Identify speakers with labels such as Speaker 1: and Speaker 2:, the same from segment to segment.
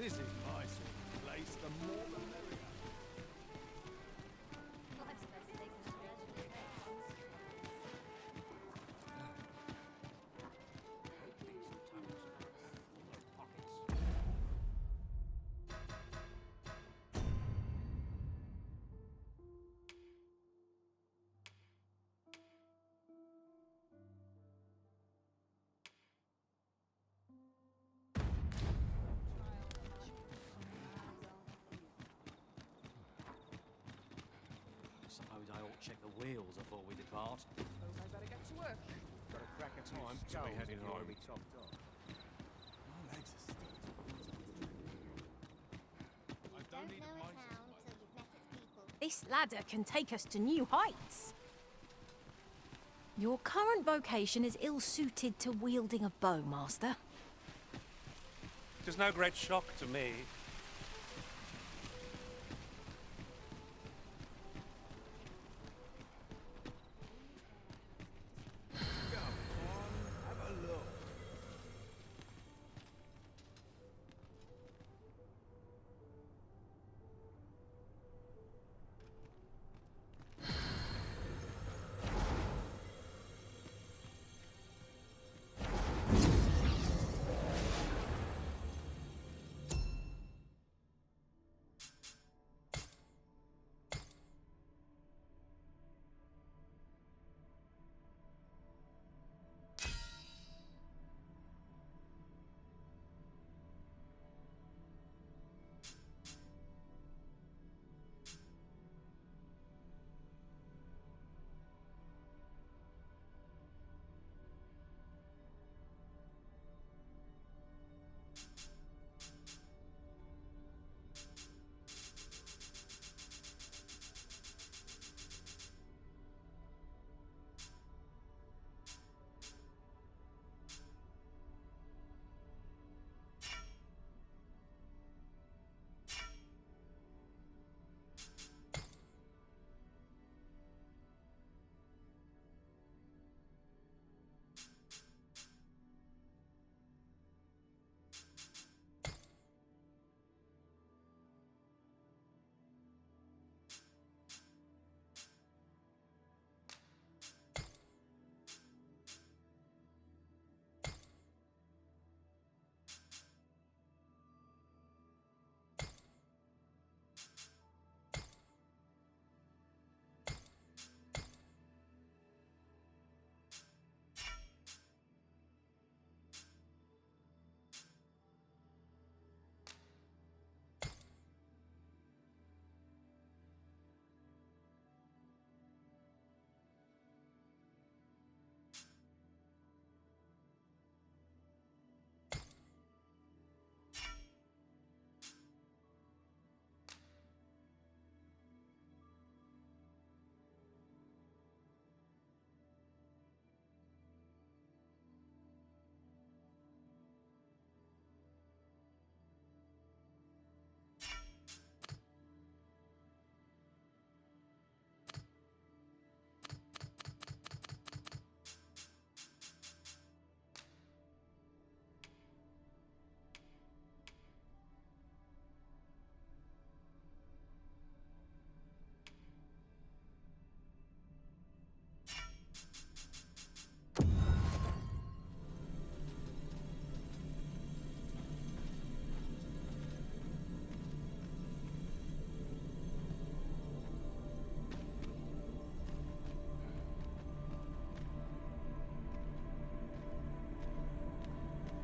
Speaker 1: This is my sort of place. The more the merrier.
Speaker 2: Suppose I ought to check the wheels before we depart.
Speaker 3: Suppose I better get to work.
Speaker 1: Got a crack at time. So we heading home. Be topped off. My legs are still. I don't need a bicycle.
Speaker 4: This ladder can take us to new heights. Your current vocation is ill-suited to wielding a bow, Master.
Speaker 5: It is no great shock to me.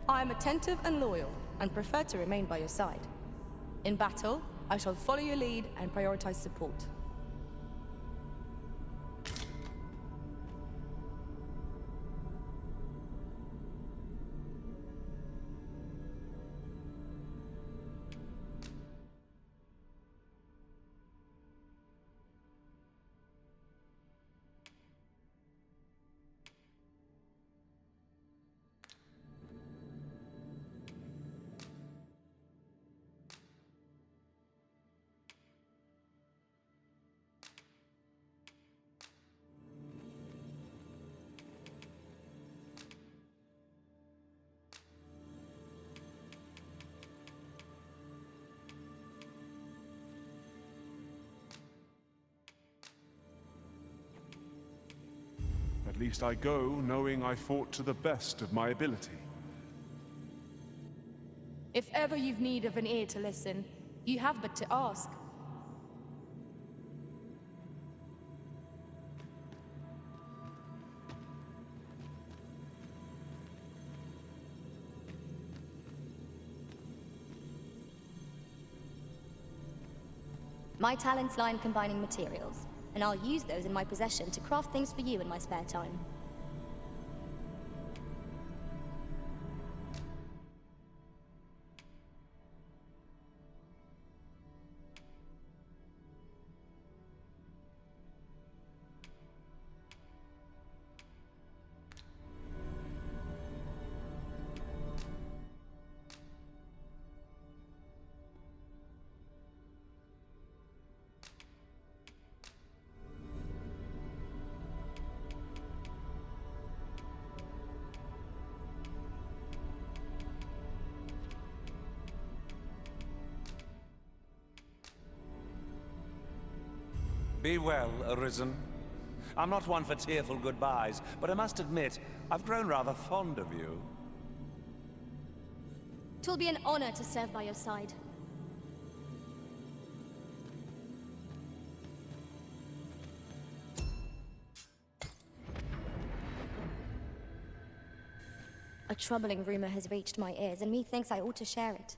Speaker 6: I am attentive and loyal, and prefer to remain by your side. In battle, I shall follow your lead and prioritize support.
Speaker 3: least I go knowing I fought to the best of my ability.
Speaker 6: If ever you've need of an ear to listen, you have but to ask.
Speaker 7: My talents lie in combining materials, and I'll use those in my possession to craft things for you in my spare time.
Speaker 5: Be well, Arisen. I'm not one for tearful goodbyes, but I must admit, I've grown rather fond of you.
Speaker 7: 'Twill be an honor to serve by your side. A troubling rumor has reached my ears, and methinks I ought to share it.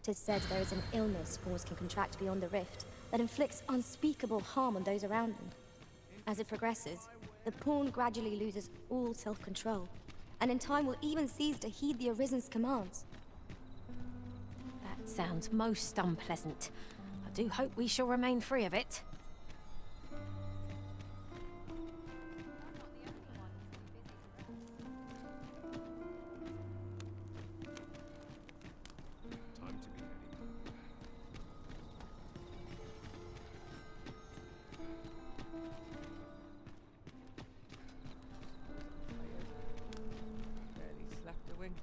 Speaker 7: 'Tis said there is an illness fools can contract beyond the rift that inflicts unspeakable harm on those around them. As it progresses, the pawn gradually loses all self-control, and in time will even cease to heed the Arisen's commands.
Speaker 4: That sounds most unpleasant. I do hope we shall remain free of it.
Speaker 1: Time to be heading.
Speaker 8: Barely slept a wink.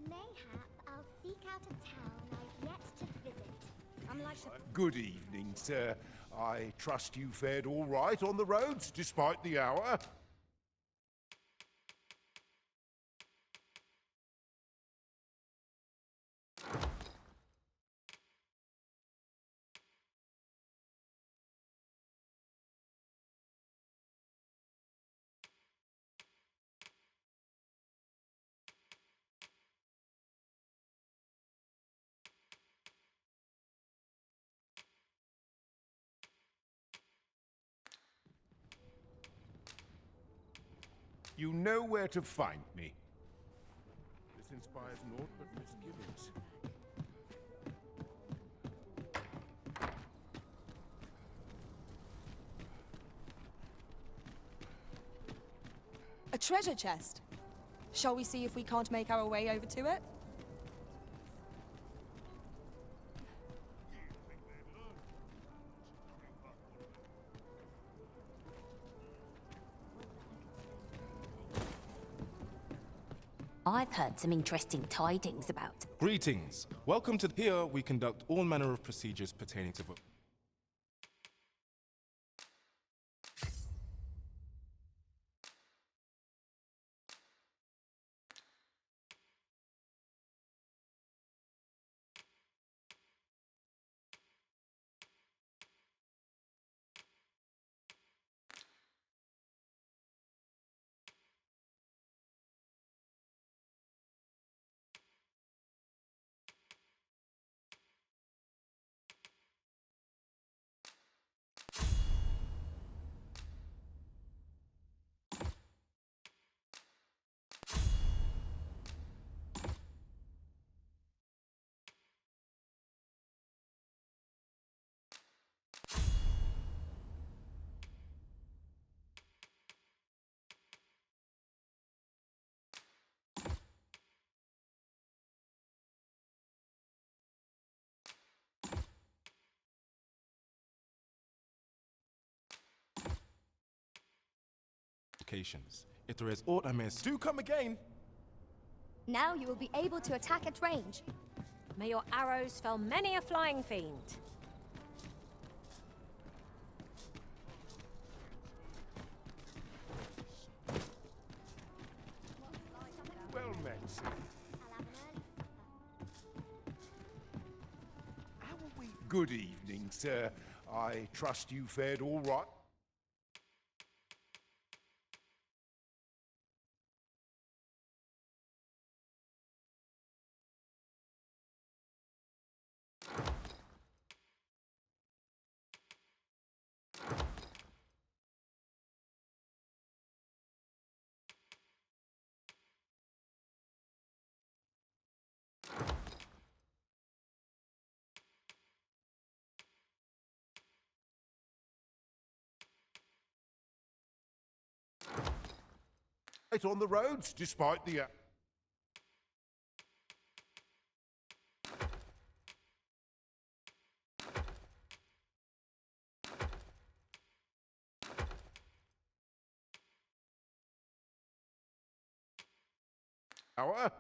Speaker 9: Mayhap I'll seek out a town I've yet to visit. I'm like the
Speaker 10: Good evening, sir. I trust you fared all right on the roads, despite the hour. You know where to find me. This inspires naught but misgivings.
Speaker 6: A treasure chest. Shall we see if we can't make our way over to it?
Speaker 4: I've heard some interesting tidings about.
Speaker 11: Greetings. Welcome to here we conduct all manner of procedures pertaining to vote. If there is aught I miss, do come again.
Speaker 7: Now you will be able to attack at range.
Speaker 4: May your arrows fell many a flying fiend.
Speaker 10: Well met, sir.
Speaker 9: I'll have an early supper.
Speaker 10: How are we? Good evening, sir. I trust you fared all right. Right on the roads, despite the... Hour.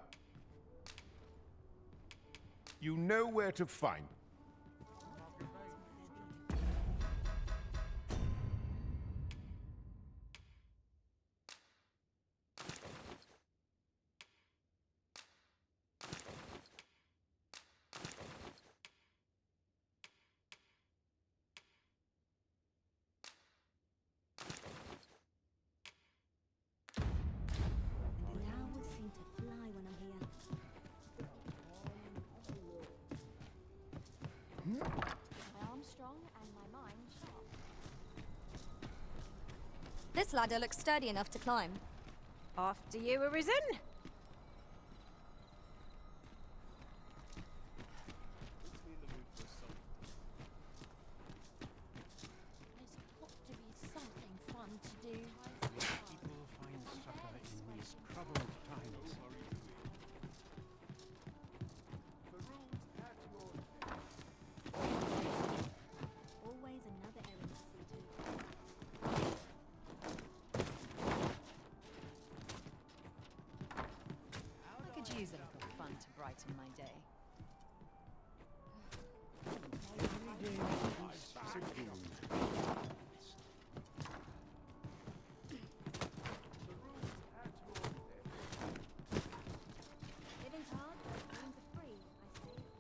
Speaker 10: You know where to find.
Speaker 9: And the hours seem to fly when I'm here. My arm's strong and my mind sharp.
Speaker 6: This ladder looks sturdy enough to climb.
Speaker 4: After you, Arisen.
Speaker 9: There's got to be something fun to do.
Speaker 1: People find supper in these troubled times.
Speaker 9: Always another errand to see to.
Speaker 8: I could use a little fun to brighten my day.
Speaker 9: Living's hard, but rooms are free, I see.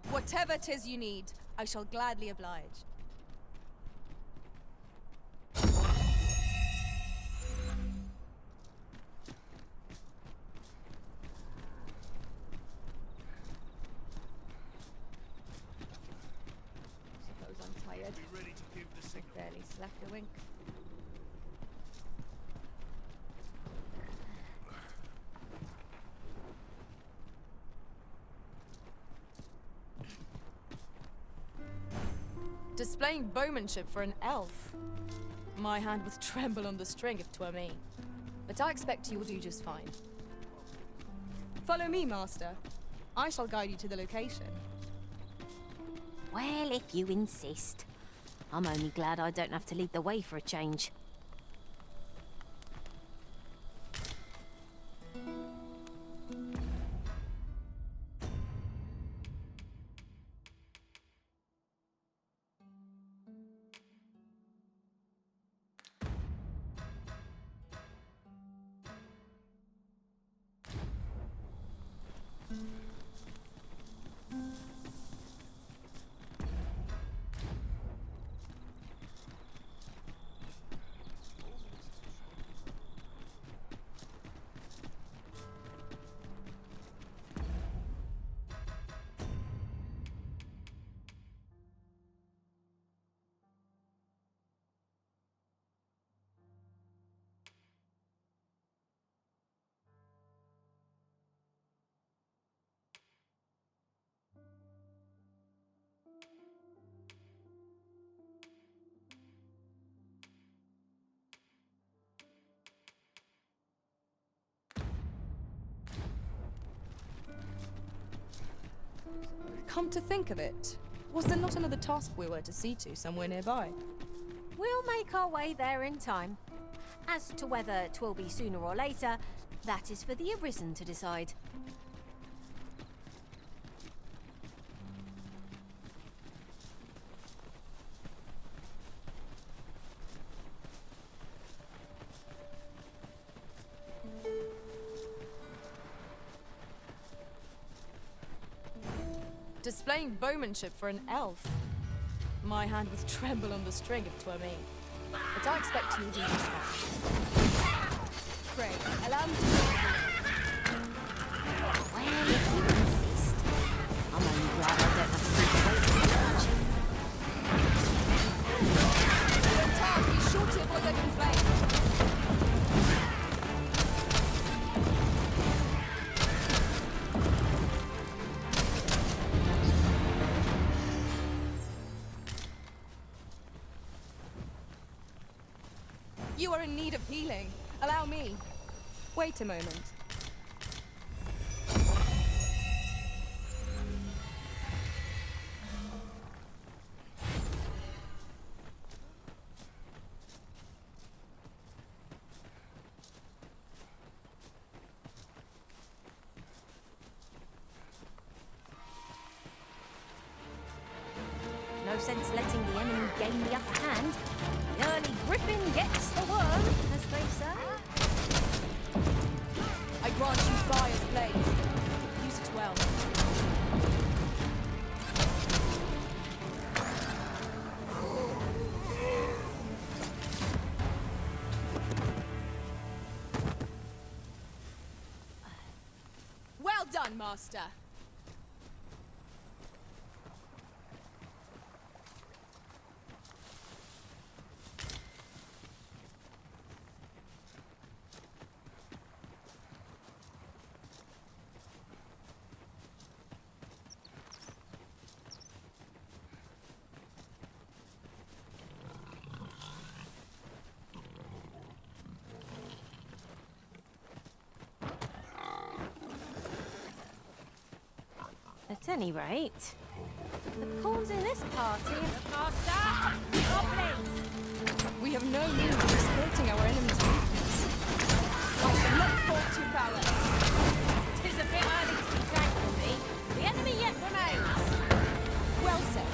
Speaker 6: Whatever 'tis you need, I shall gladly oblige. Suppose I'm tired.
Speaker 10: Ready to give the signal.
Speaker 6: Barely slept a wink. Displaying bowmanship for an elf. My hand would tremble on the string if 'twere me. But I expect you'll do just fine. Follow me, Master. I shall guide you to the location.
Speaker 4: Well, if you insist. I'm only glad I don't have to lead the way for a change.
Speaker 6: Come to think of it, was there not another task we were to see to somewhere nearby?
Speaker 4: We'll make our way there in time. As to whether 'twill be sooner or later, that is for the Arisen to decide.
Speaker 6: Displaying bowmanship for an elf. My hand would tremble on the string if 'twere me. But I expect you'll do just fine. Pray, allow me to...
Speaker 4: Well, if you insist. I'm only glad I don't have to keep away from much.
Speaker 6: Your time, be sure to avoid open flame. You are in need of healing. Allow me. Wait a moment.
Speaker 4: No sense letting the enemy gain the upper hand. The early griffin gets the worm, as they say.
Speaker 6: I grant you fire's blaze. Use it well. Well done, Master.
Speaker 4: At any rate, the pawns in this party are faster goblins.
Speaker 6: We have no means of exploiting our enemy's weakness. I shall not fall to power.
Speaker 4: 'Tis a bit early to be thankful me. The enemy yet remains.
Speaker 6: Well said.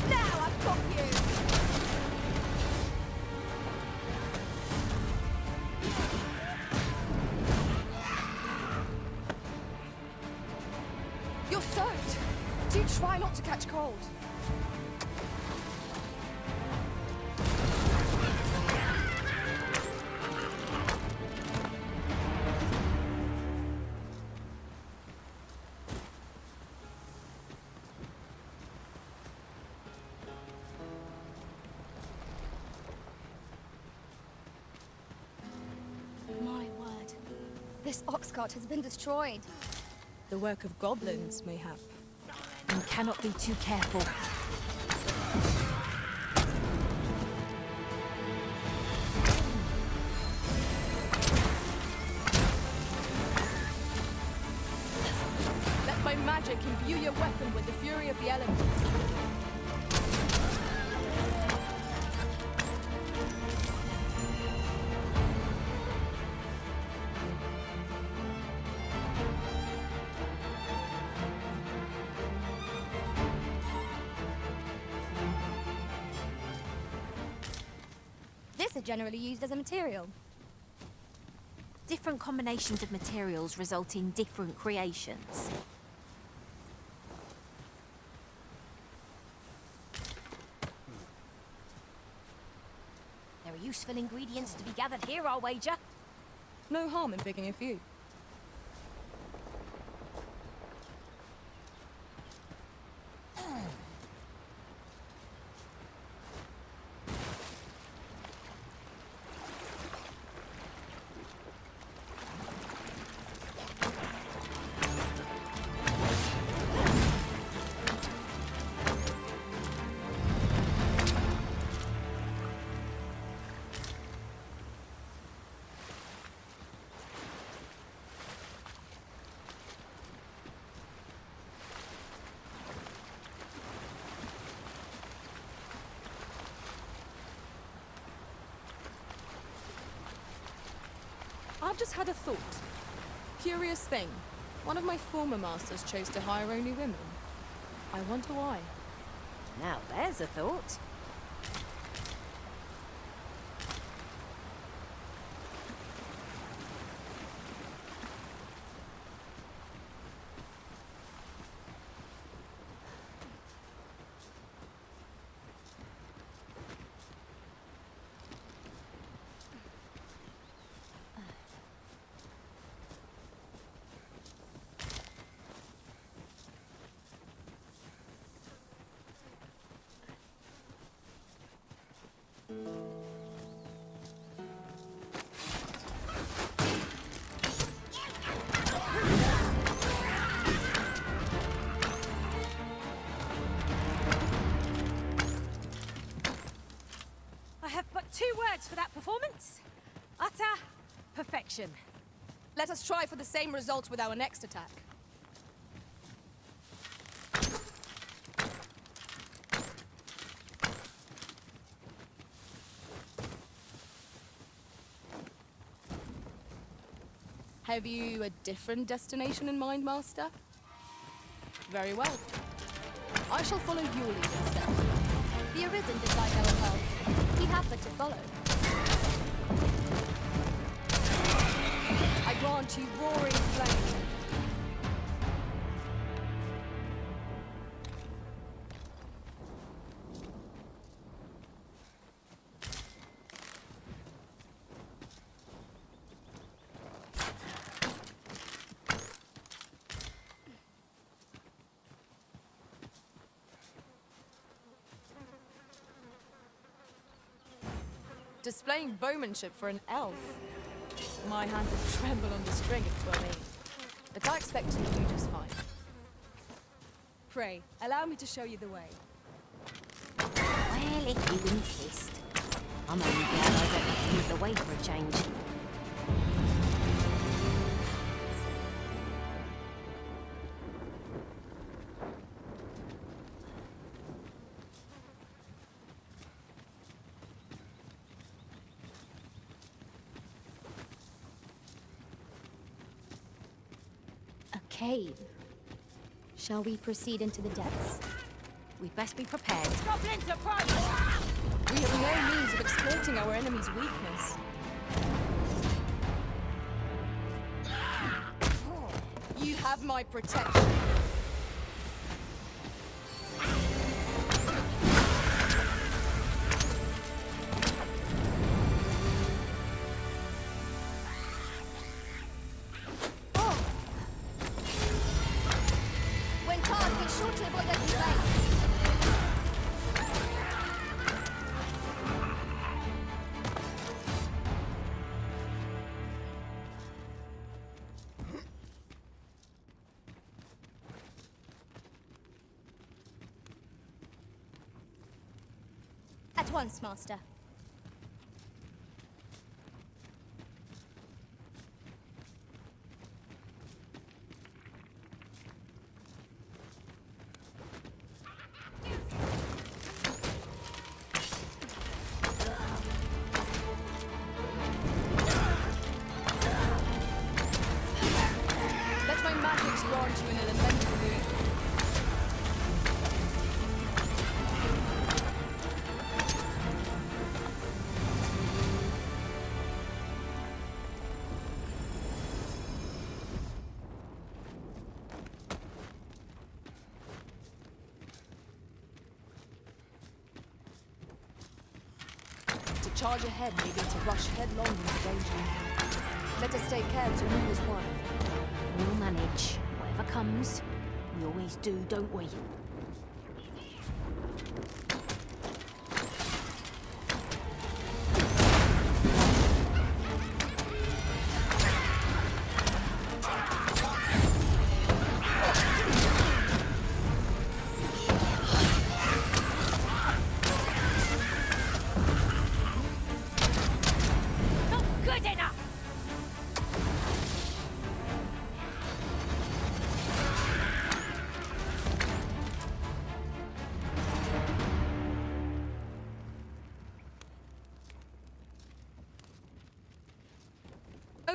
Speaker 4: Now I've got you.
Speaker 6: You're soaked. Do try not to catch cold.
Speaker 7: My word. This ox cart has been destroyed.
Speaker 6: The work of goblins, mayhap.
Speaker 4: You cannot be too careful.
Speaker 6: Let my magic imbue your weapon with the fury of the elements.
Speaker 7: This is generally used as a material.
Speaker 4: Different combinations of materials result in different creations. There are useful ingredients to be gathered here, I'll wager.
Speaker 6: No harm in picking a few. I've just had a thought. Curious thing. One of my former masters chose to hire only women. I wonder why.
Speaker 4: Now there's a thought. I have but 2 words for that performance. Utter perfection.
Speaker 6: Let us try for the same result with our next attack. Have you a different destination in mind, Master? Very well. I shall follow your lead instead.
Speaker 7: The Arisen decide our path. We have but to follow.
Speaker 6: I grant you roaring flame. Displaying bowmanship for an elf. My hand would tremble on the string if it were me. But I expect you to do just fine. Pray, allow me to show you the way.
Speaker 4: Well, if you insist. I'm only glad I don't have to lead the way for a change.
Speaker 7: A cave. Shall we proceed into the depths?
Speaker 4: We'd best be prepared.
Speaker 6: Goblins approach! We have no means of exploiting our enemy's weakness. You have my protection.
Speaker 7: When tarred, be sure to avoid open veins. At once, Master.
Speaker 6: Let my magics grant you an elemental boon. To charge ahead may be to rush headlong into danger. Let us take care to move as one.
Speaker 4: We'll manage. Whatever comes, we always do, don't we? Not good enough!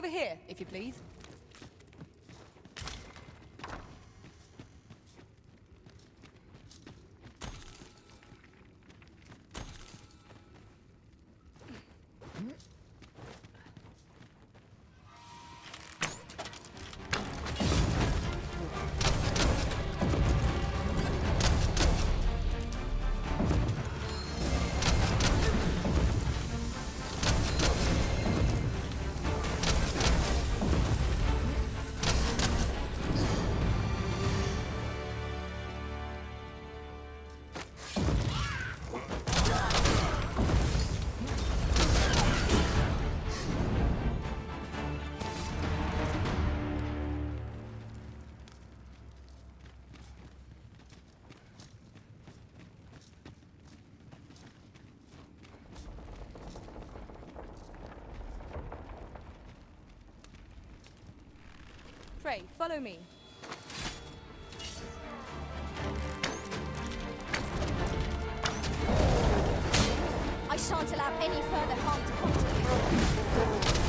Speaker 6: Over here, if you please. Pray, follow me.
Speaker 7: I shan't allow any further harm to come to you.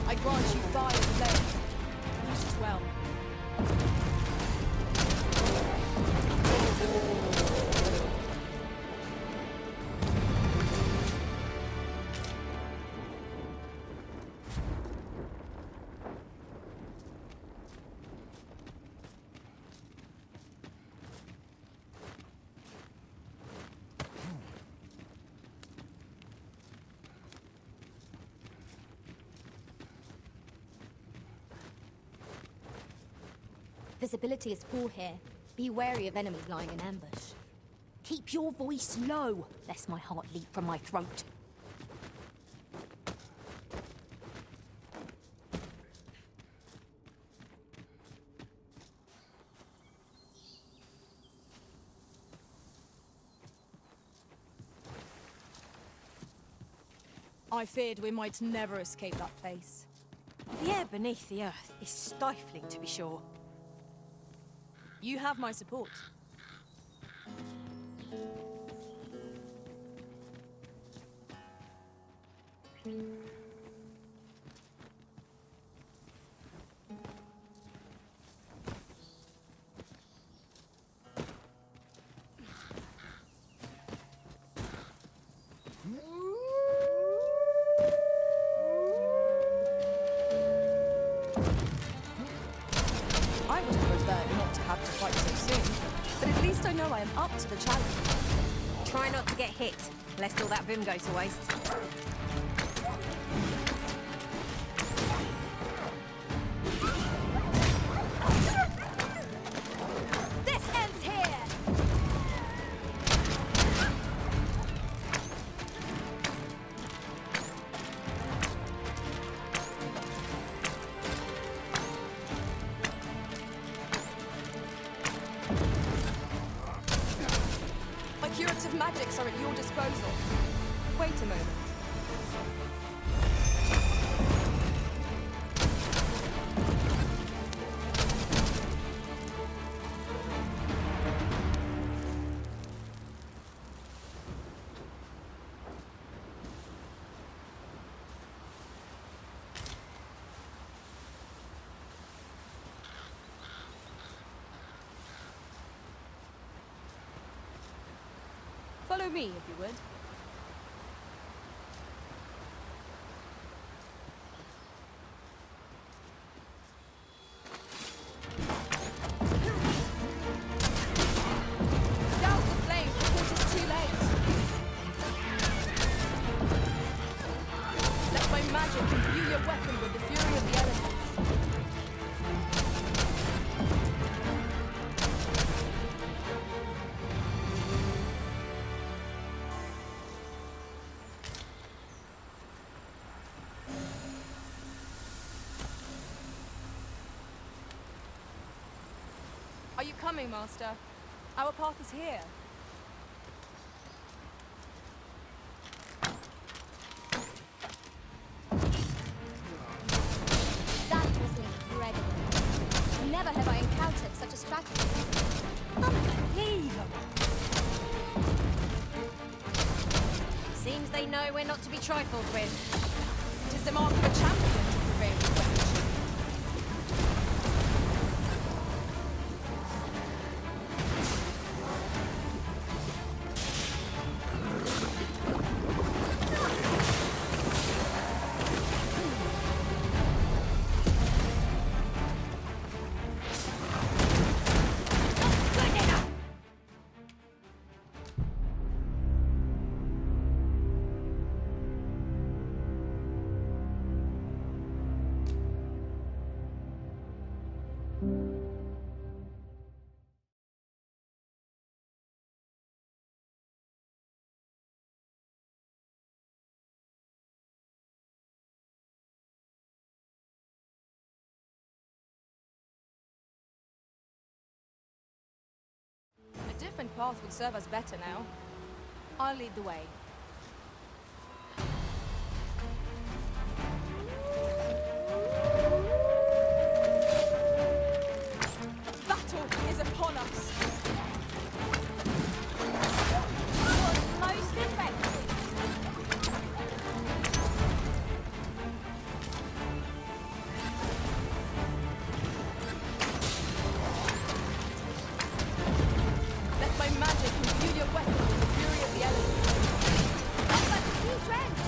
Speaker 6: I grant you fire blade. Use it well.
Speaker 7: Visibility is poor here. Be wary of enemies lying in ambush.
Speaker 4: Keep your voice low, lest my heart leap from my throat.
Speaker 6: I feared we might never escape that place.
Speaker 4: The air beneath the earth is stifling, to be sure.
Speaker 6: You have my support. I would have preferred not to have to fight so soon, but at least I know I am up to the challenge.
Speaker 4: Try not to get hit, lest all that vim go to waste.
Speaker 7: This ends here!
Speaker 6: My curative magics are at your disposal. Wait a moment. Follow me, if you would. Douse the flames before it is too late. Let my magic imbue your weapon with the fury of the elements. Are you coming, Master? Our path is here. strategy.
Speaker 4: Unbelievable. Seems they know we're not to be trifled with.
Speaker 6: It is the mark of a champion to prevail with weaponry. A different path would serve us better now. I'll lead the way. Battle is upon us!
Speaker 4: Most effective.
Speaker 6: Let my magic imbue your weapon with the fury of the elements.
Speaker 4: That's like a huge wrench.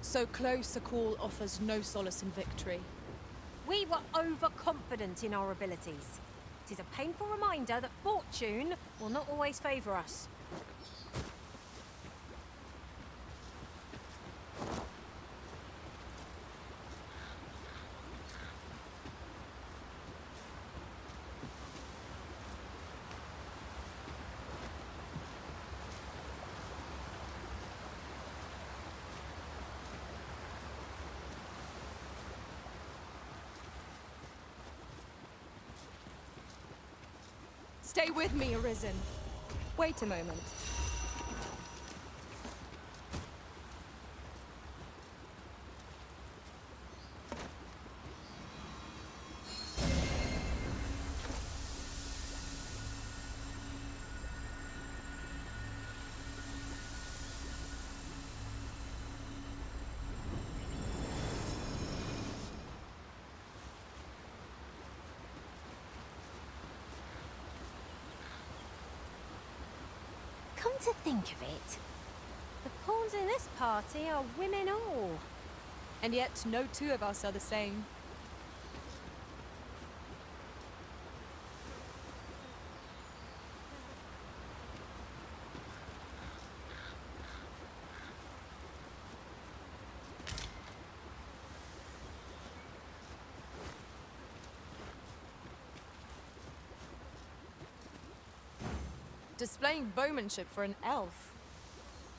Speaker 6: So close a call offers no solace in victory.
Speaker 4: We were overconfident in our abilities. It is a painful reminder that fortune will not always favour us.
Speaker 6: Stay with me, Arisen.
Speaker 7: Wait a moment.
Speaker 4: Come to think of it, the pawns in this party are women all.
Speaker 6: And yet, no two of us are the same. Displaying bowmanship for an elf.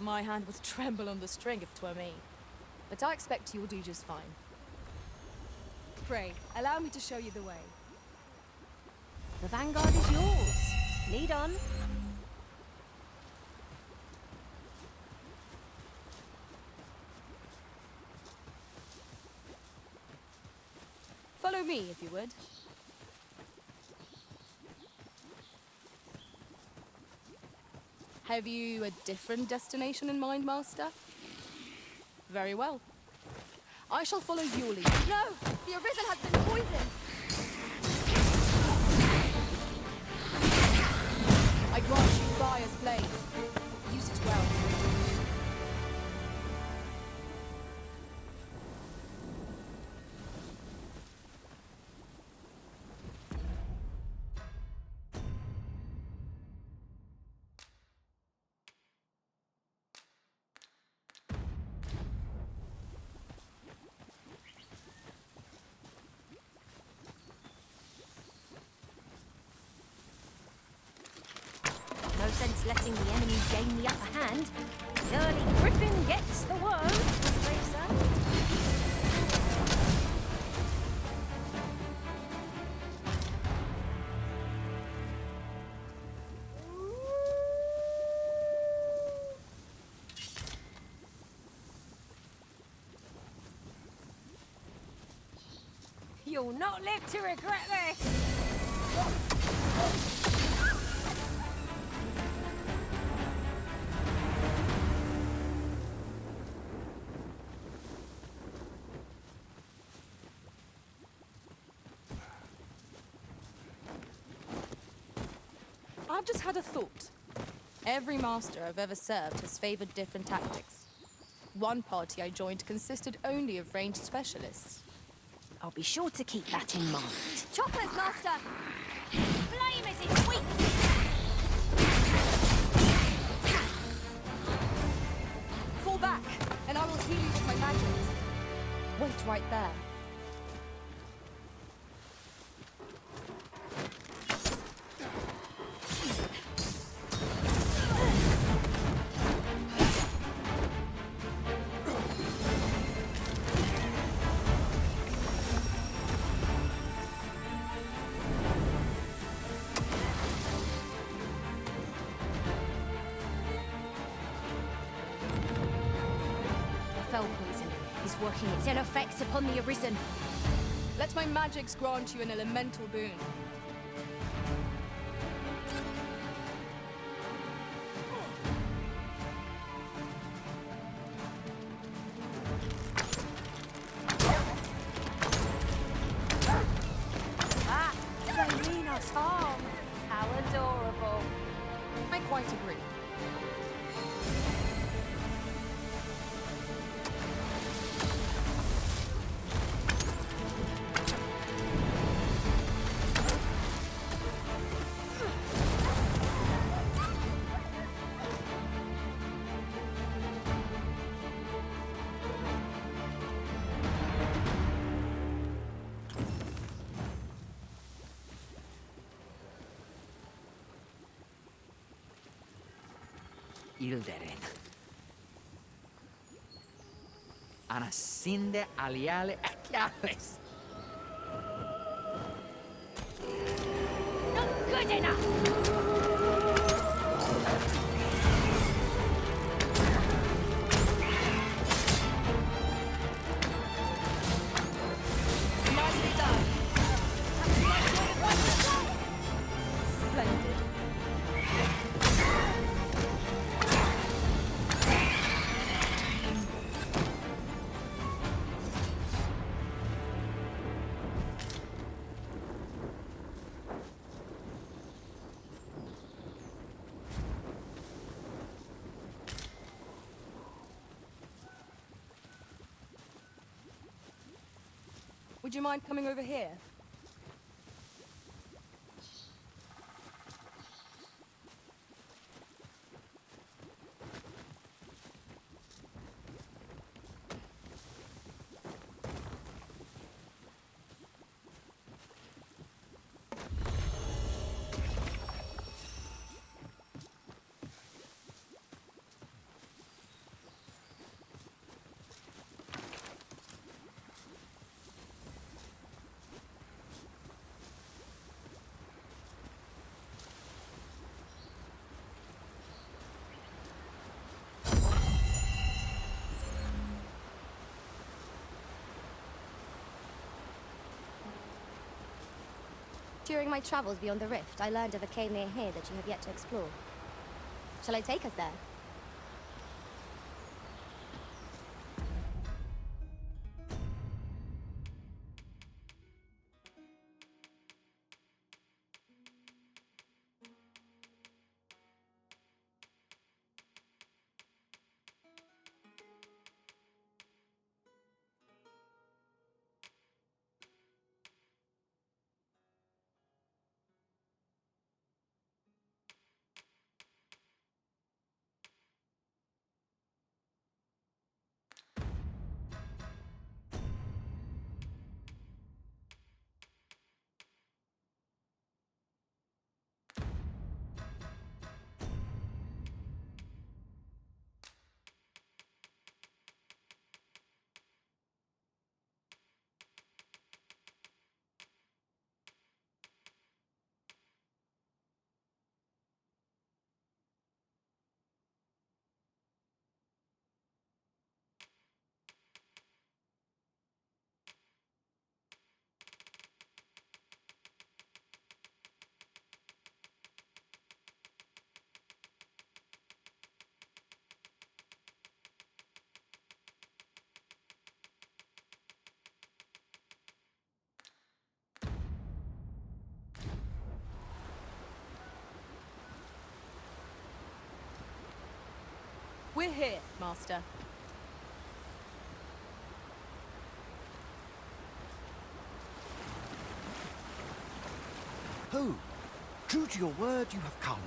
Speaker 6: My hand would tremble on the string if 'twere me. But I expect you'll do just fine. Pray, allow me to show you the way.
Speaker 4: The vanguard is yours. Lead on.
Speaker 6: Follow me, if you would. Have you a different destination in mind, Master? Very well. I shall follow your lead.
Speaker 7: No! The Arisen has been poisoned!
Speaker 6: I grant you fire's blade. Use it well.
Speaker 4: No sense letting the enemy gain the upper hand. The early griffin gets the worm, as they say. You'll not live to regret this!
Speaker 6: I've just had a thought. Every master I've ever served has favored different tactics. One party I joined consisted only of ranged specialists.
Speaker 4: I'll be sure to keep that in mind.
Speaker 7: Chocolate, Master!
Speaker 4: Flame is its weak!
Speaker 6: Fall back, and I will heal you with my magics.
Speaker 7: Wait right there.
Speaker 4: Fell poison is working its ill effects upon the Arisen.
Speaker 6: Let my magics grant you an elemental boon.
Speaker 4: Ah, they mean us harm. How adorable.
Speaker 6: I quite agree.
Speaker 12: Ilderen. Anasinde aliale akiales.
Speaker 4: Not good enough!
Speaker 6: Nicely done. Splendid. Would you mind coming over here?
Speaker 7: During my travels beyond the rift, I learned of a cave near here that you have yet to explore. Shall I take us there?
Speaker 6: We're here, Master.
Speaker 13: Oh, true to your word, you have come.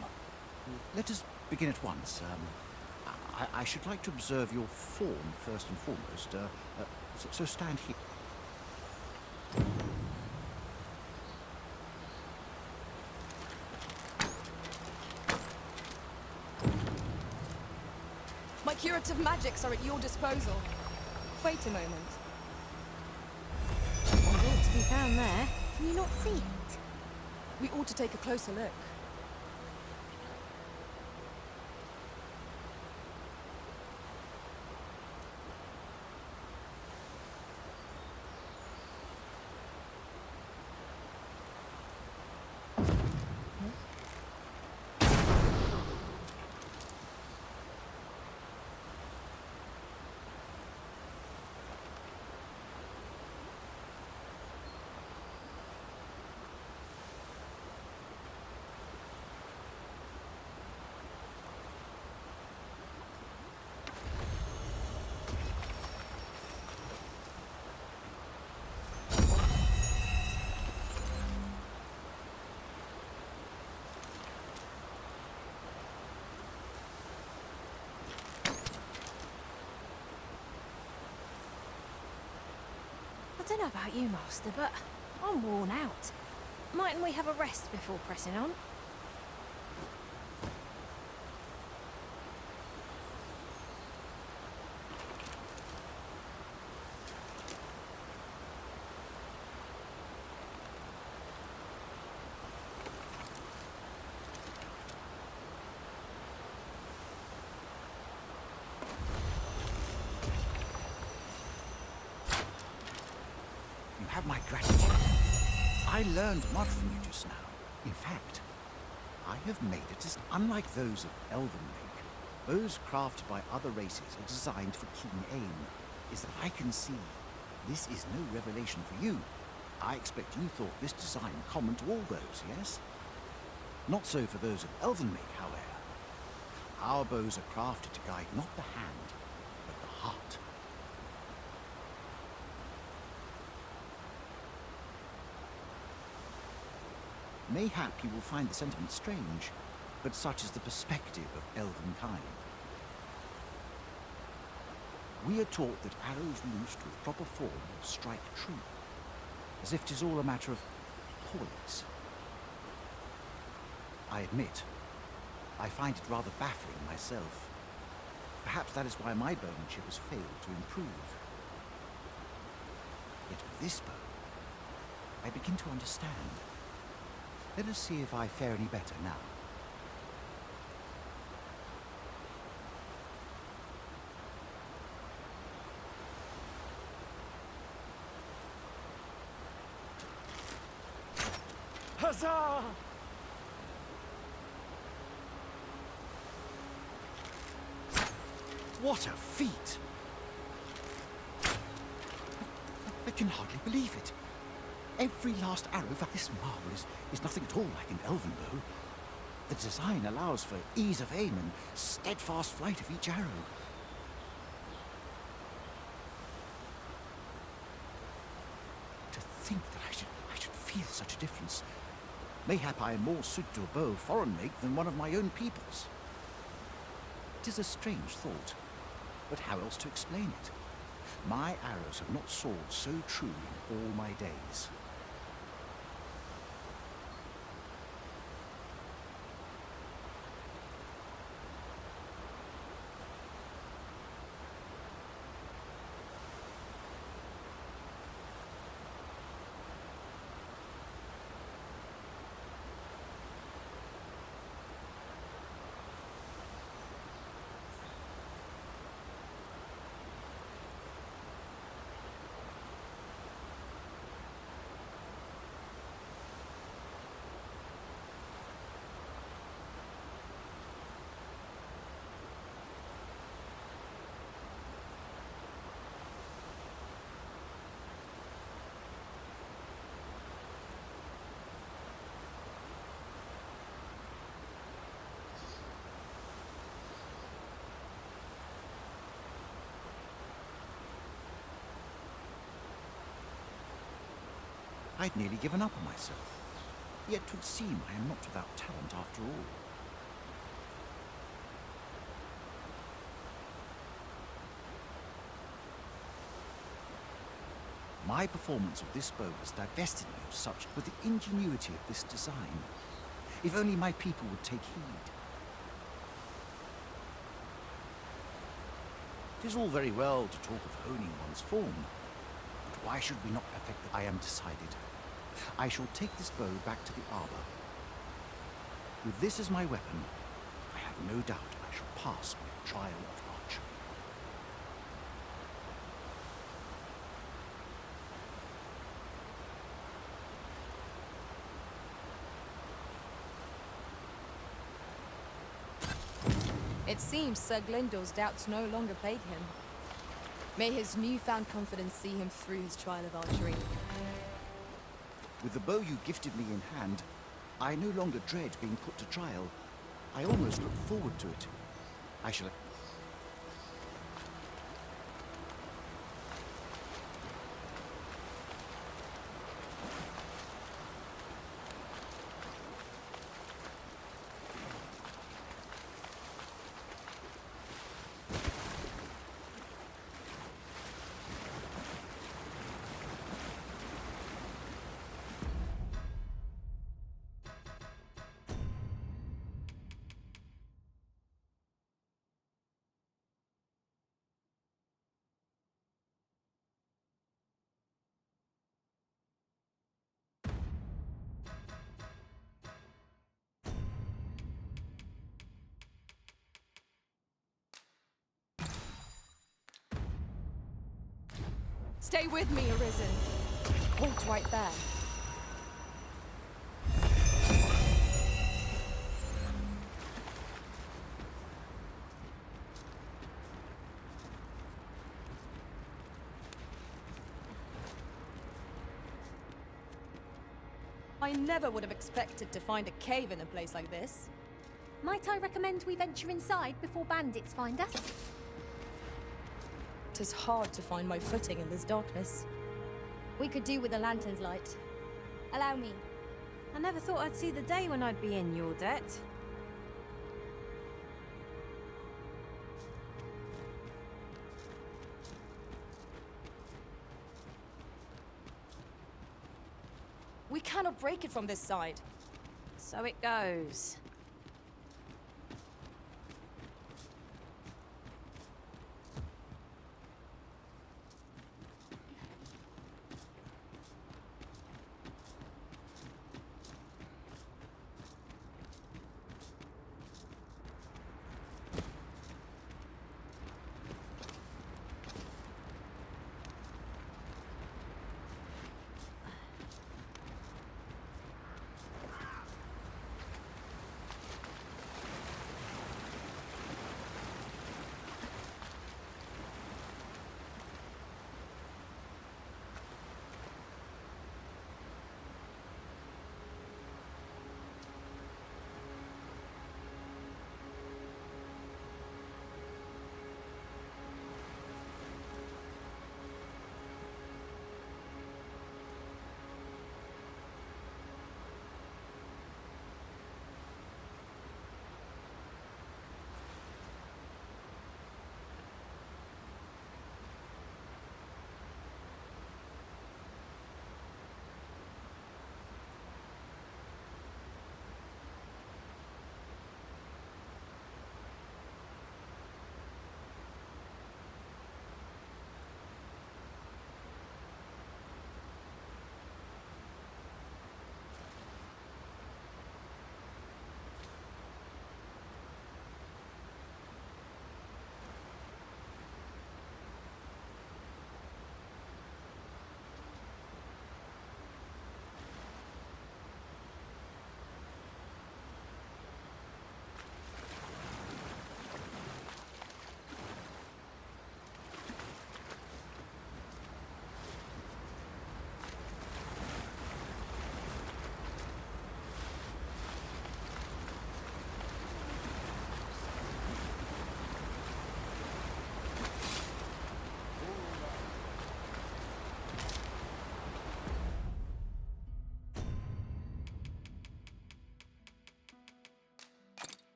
Speaker 13: Let us begin at once. I should like to observe your form first and foremost. So stand here.
Speaker 6: My curative magics are at your disposal. Wait a moment.
Speaker 4: What ought to be found there? Can you not see it?
Speaker 6: We ought to take a closer look.
Speaker 4: I don't know about you, Master, but I'm worn out. Mightn't we have a rest before pressing on?
Speaker 13: You have my gratitude. I learned much from you just now. In fact, I have made it as unlike those of Elven make. Those crafted by other races are designed for keen aim. Is that I can see this is no revelation for you. I expect you thought this design common to all bows, yes? Not so for those of Elven make, however. Our bows are crafted to guide not the hand, but the heart. Mayhap you will find the sentiment strange, but such is the perspective of elven kind. We are taught that arrows loosed with proper form strike true, as if 'tis all a matter of poise. I admit, I find it rather baffling myself. Perhaps that is why my bowmanship has failed to improve. Yet with this bow, I begin to understand. Let us see if I fare any better now.
Speaker 5: Huzzah!
Speaker 13: What a feat! I can hardly believe it. Every last arrow for this marvel is nothing at all like an elven bow. The design allows for ease of aim and steadfast flight of each arrow. To think that I should feel such a difference. Mayhap I am more suited to a bow of foreign make than one of my own people's. It is a strange thought, but how else to explain it? My arrows have not soared so true in all my days. I'd nearly given up on myself. Yet 'twould seem I am not without talent after all. My performance of this bow has divested me of such with the ingenuity of this design. If only my people would take heed. It is all very well to talk of honing one's form, but why should we not perfect it? I am decided. I shall take this bow back to the arbor. With this as my weapon, I have no doubt I shall pass my trial of archery.
Speaker 6: It seems Sir Glyndor's doubts no longer plague him. May his newfound confidence see him through his trial of archery.
Speaker 13: With the bow you gifted me in hand, I no longer dread being put to trial. I almost look forward to it. I shall...
Speaker 6: Stay with me, Arisen. Halt right there. I never would have expected to find a cave in a place like this.
Speaker 4: Might I recommend we venture inside before bandits find us?
Speaker 6: 'Tis hard to find my footing in this darkness.
Speaker 7: We could do with a lantern's light. Allow me.
Speaker 4: I never thought I'd see the day when I'd be in your debt.
Speaker 6: We cannot break it from this side.
Speaker 4: So it goes.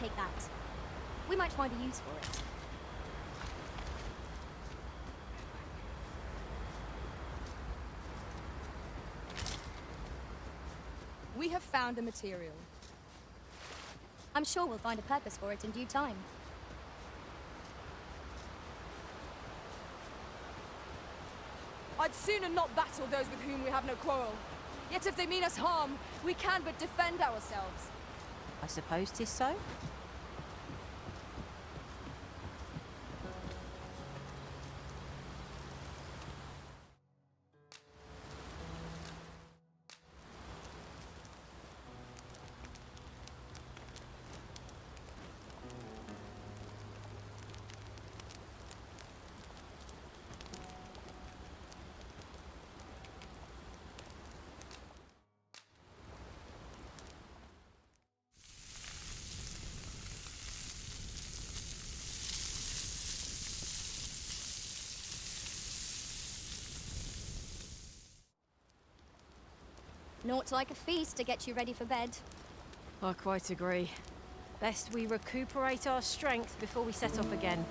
Speaker 7: take that. We might find a use for it.
Speaker 6: We have found a material.
Speaker 7: I'm sure we'll find a purpose for it in due time.
Speaker 6: I'd sooner not battle those with whom we have no quarrel. Yet if they mean us harm, we can but defend ourselves.
Speaker 4: I suppose 'tis so.
Speaker 7: Naught like a feast to get you ready for bed.
Speaker 4: I quite agree. Best we recuperate our strength before we set off again.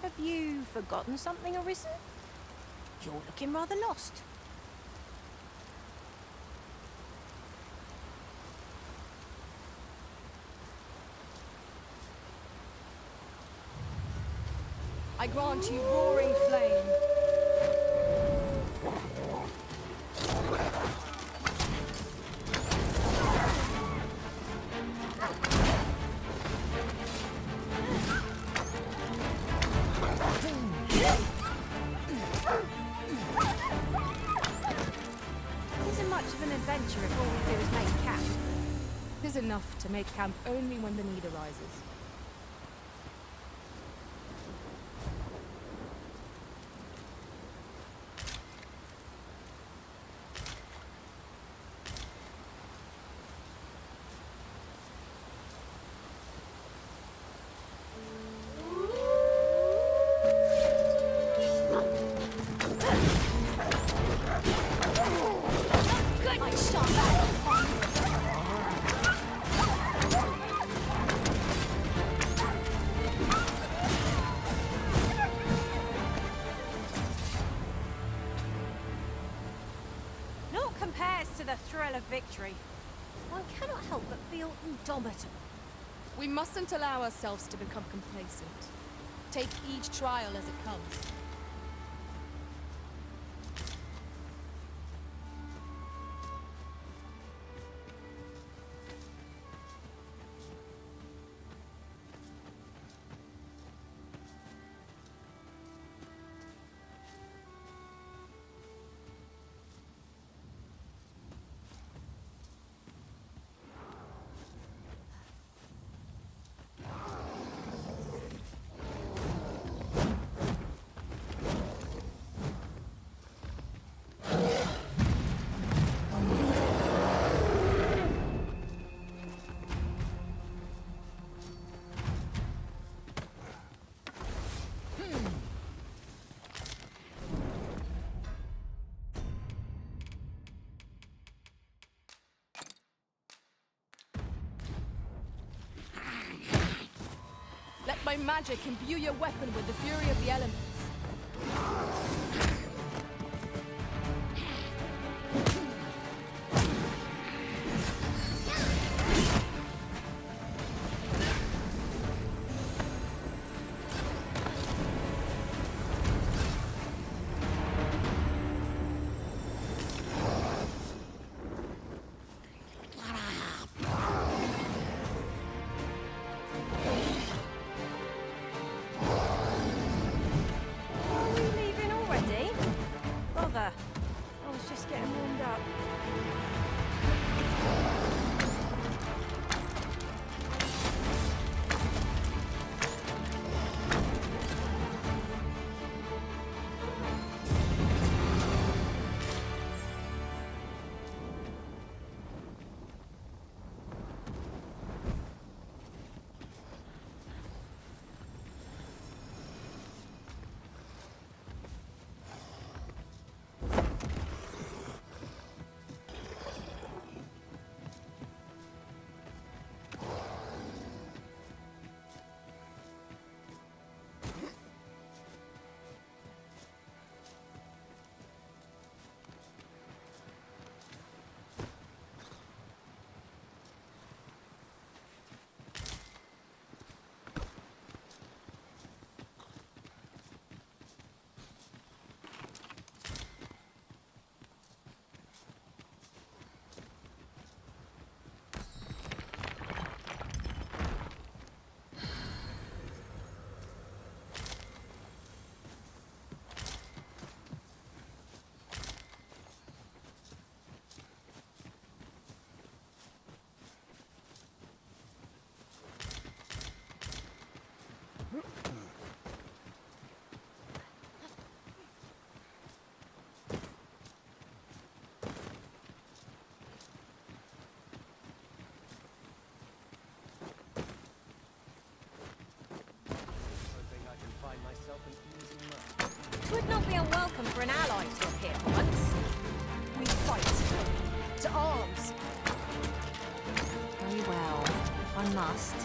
Speaker 4: Have you forgotten something, Arisen? You're looking rather lost.
Speaker 6: I grant you roaring flame.
Speaker 4: Isn't much of an adventure if all we do is make camp.
Speaker 6: Tis enough to make camp only when the need arises.
Speaker 4: To the thrill of victory, one cannot help but feel indomitable.
Speaker 6: We mustn't allow ourselves to become complacent. Take each trial as it comes. Let my magic imbue your weapon with the fury of the elements. to arms!
Speaker 4: Very well. I must.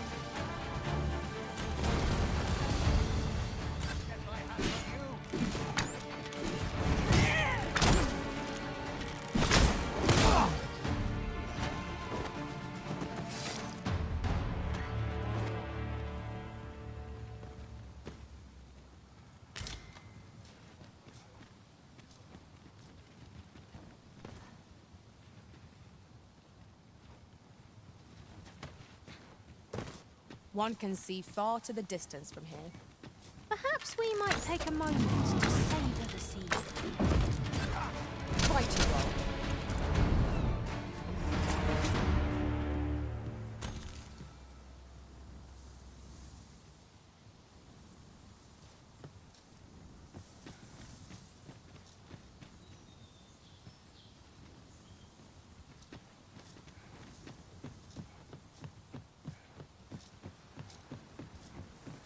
Speaker 6: One can see far to the distance from here.
Speaker 4: Perhaps we might take a moment to savor the sea.
Speaker 6: Right you are.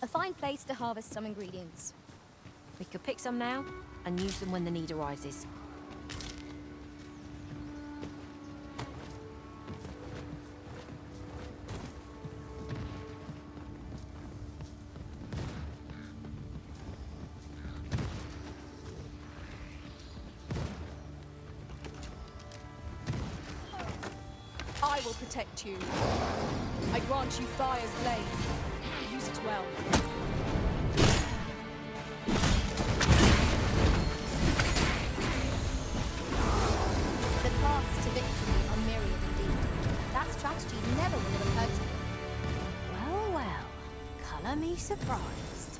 Speaker 7: A fine place to harvest some ingredients.
Speaker 4: We could pick some now and use them when the need arises.
Speaker 6: I will protect you. I grant you fire's blade. Use it well.
Speaker 7: The paths to victory are myriad indeed. That strategy never would have occurred to me.
Speaker 4: Well, well. Colour me surprised.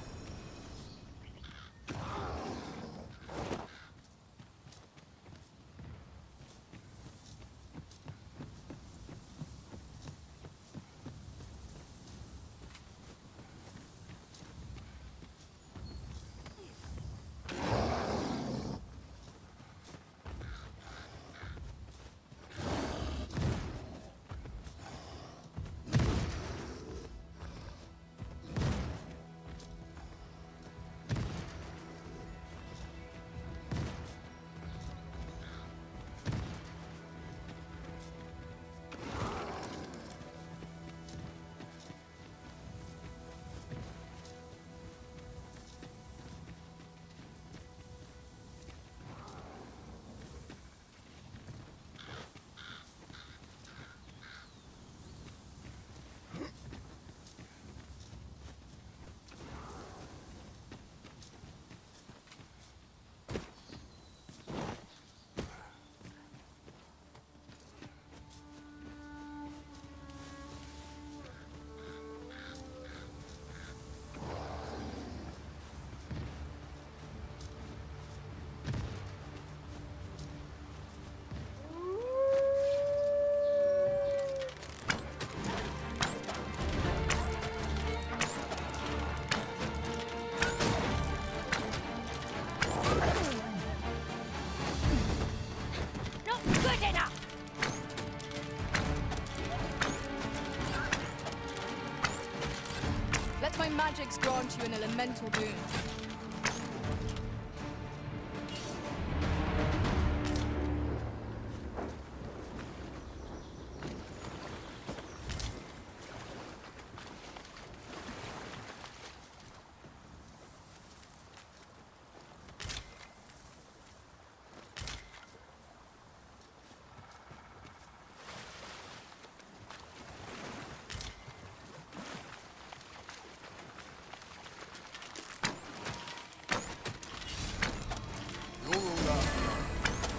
Speaker 6: Let my magics grant you an elemental boon.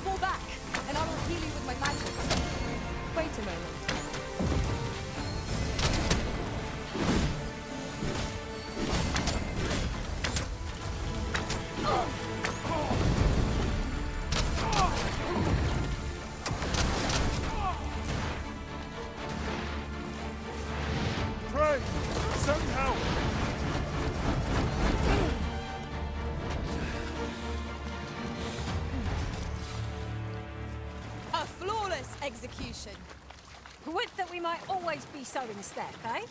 Speaker 6: Fall back, and I will heal you with my magic. Wait a moment.
Speaker 3: Pray! Send help!
Speaker 6: A flawless execution.
Speaker 4: Would that we might always be so in step, eh?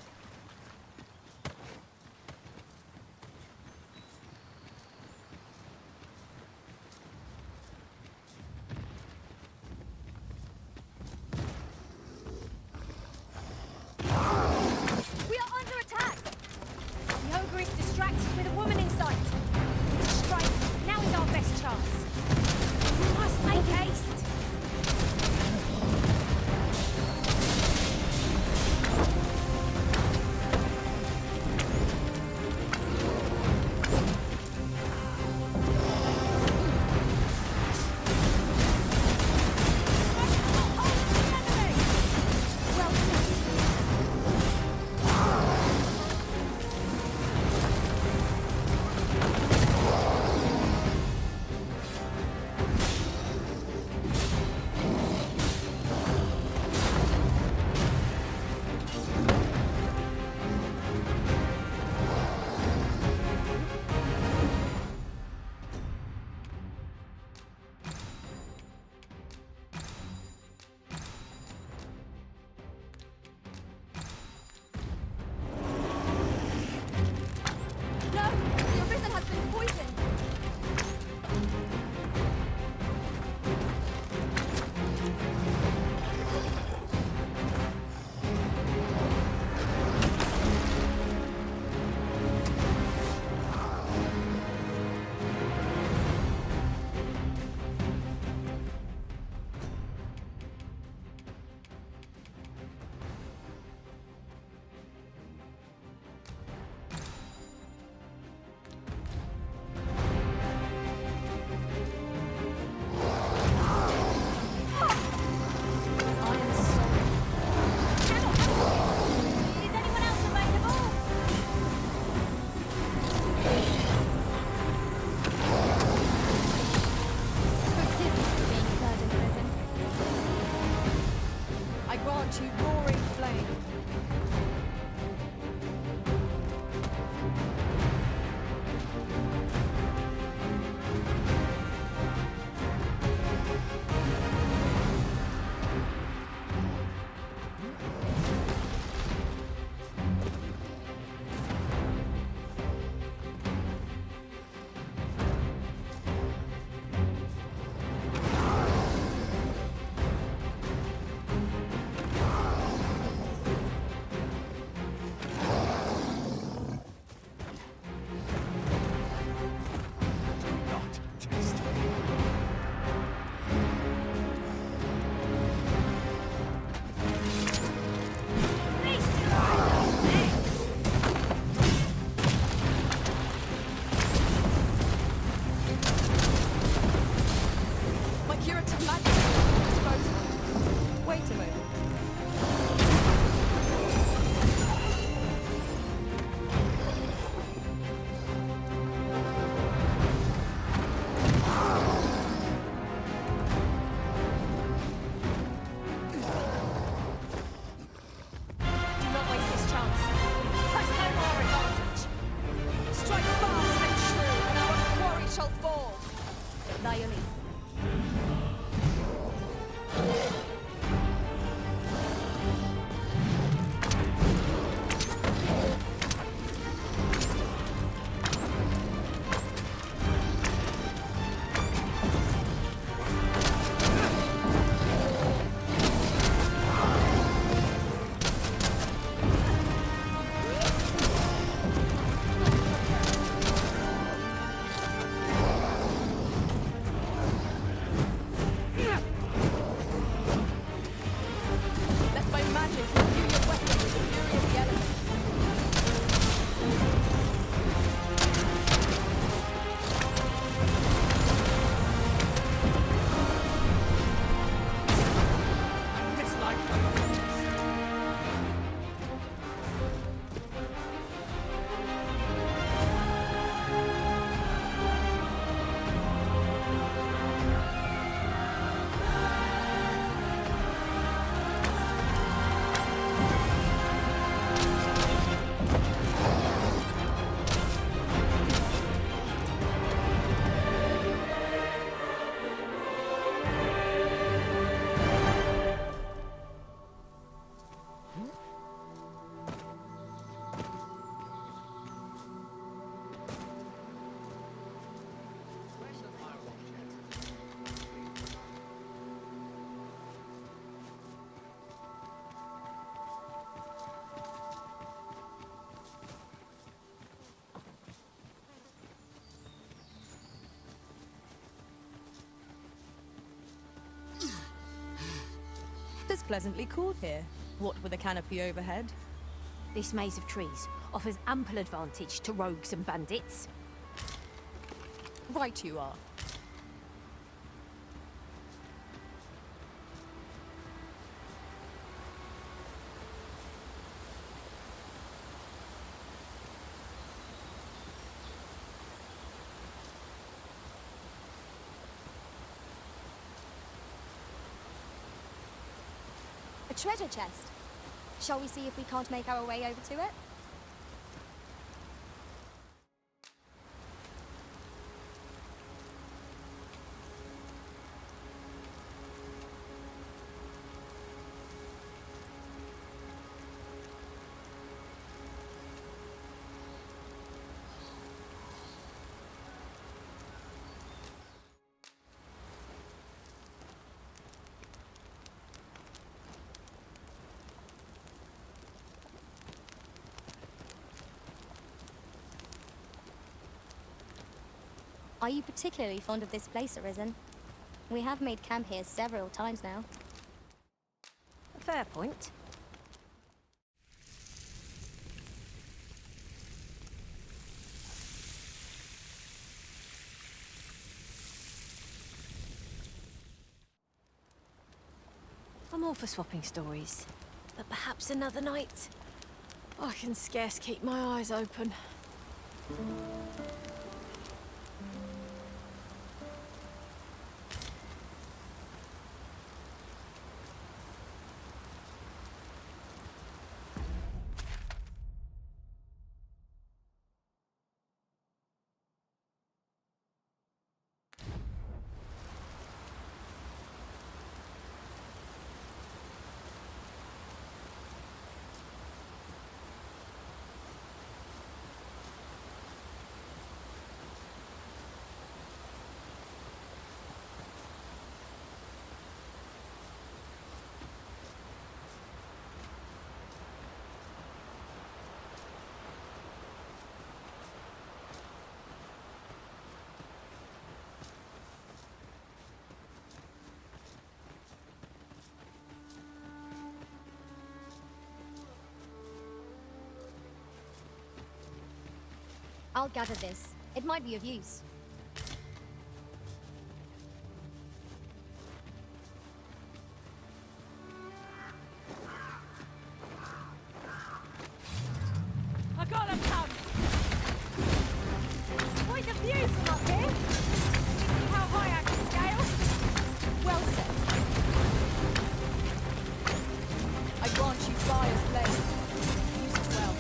Speaker 6: to roaring flame. My curative magic is disposable. Wait a moment. Do not waste this chance. Press no more advantage. Strike fast and true, and our quarry shall fall. Violin. Let my magic imbue your weapon with the fury of the elements. It's pleasantly cool here. What with a canopy overhead?
Speaker 4: This maze of trees offers ample advantage to rogues and bandits.
Speaker 6: Right you are.
Speaker 7: A treasure chest. Shall we see if we can't make our way over to it? Are you particularly fond of this place, Arisen? We have made camp here several times now.
Speaker 4: Fair point. I'm all for swapping stories, but perhaps another night.
Speaker 6: I can scarce keep my eyes open.
Speaker 7: I'll gather this. It might be of use.
Speaker 4: I gotta come! Quite the view from up here! Can you see how high I can scale?
Speaker 6: Well said. I grant you fire's blade. Use it well.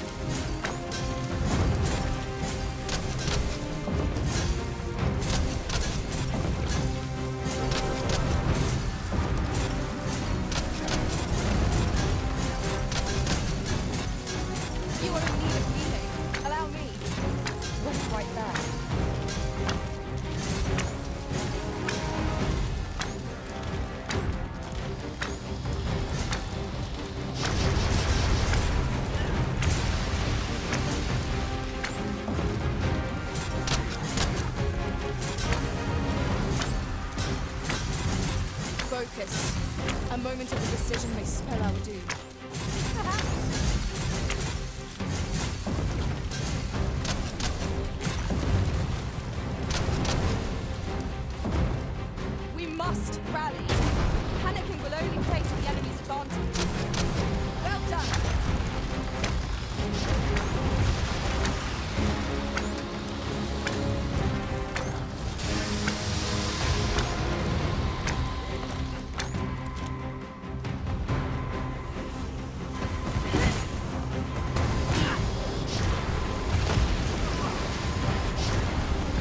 Speaker 6: You are in need of healing. Allow me. What's right there? Focus. A moment of indecision may spell our doom. We must rally. Panicking will only play to the enemy's advantage. Well done.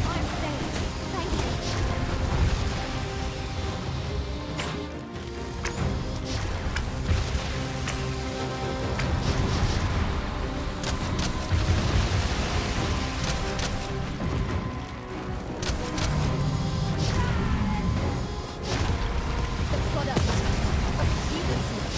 Speaker 7: I'm safe. Thank you. The product of heedlessness.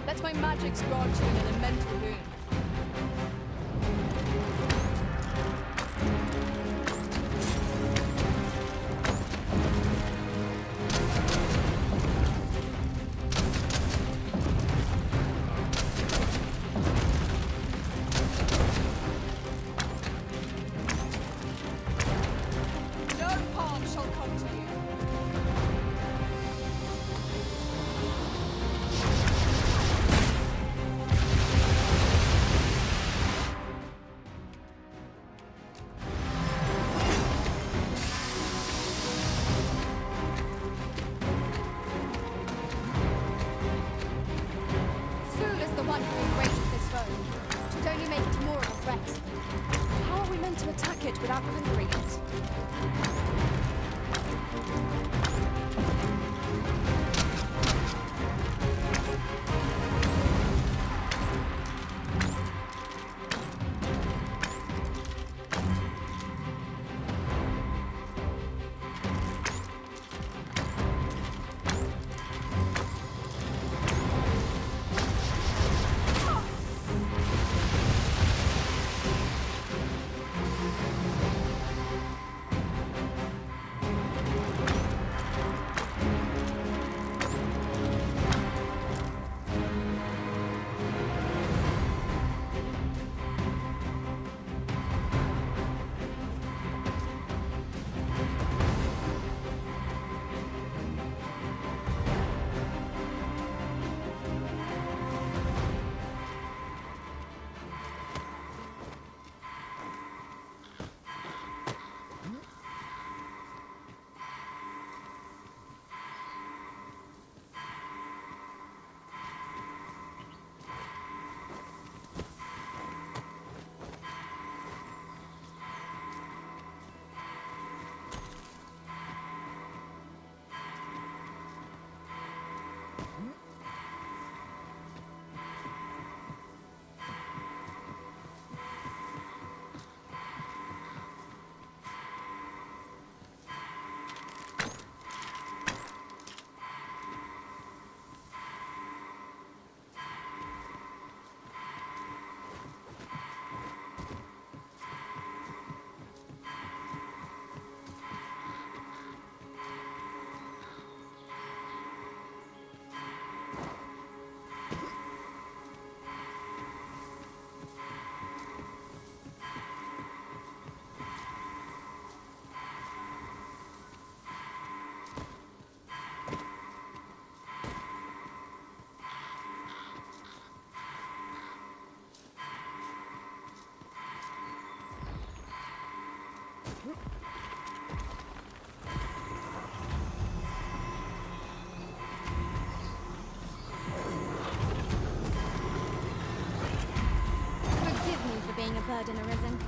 Speaker 6: Let my magics grant you an elemental boon. No harm shall come to you.
Speaker 7: Fool is the one who embraces this foe. It would only make it more of a threat.
Speaker 6: How are we meant to attack it without conquering it?
Speaker 7: burden arisen.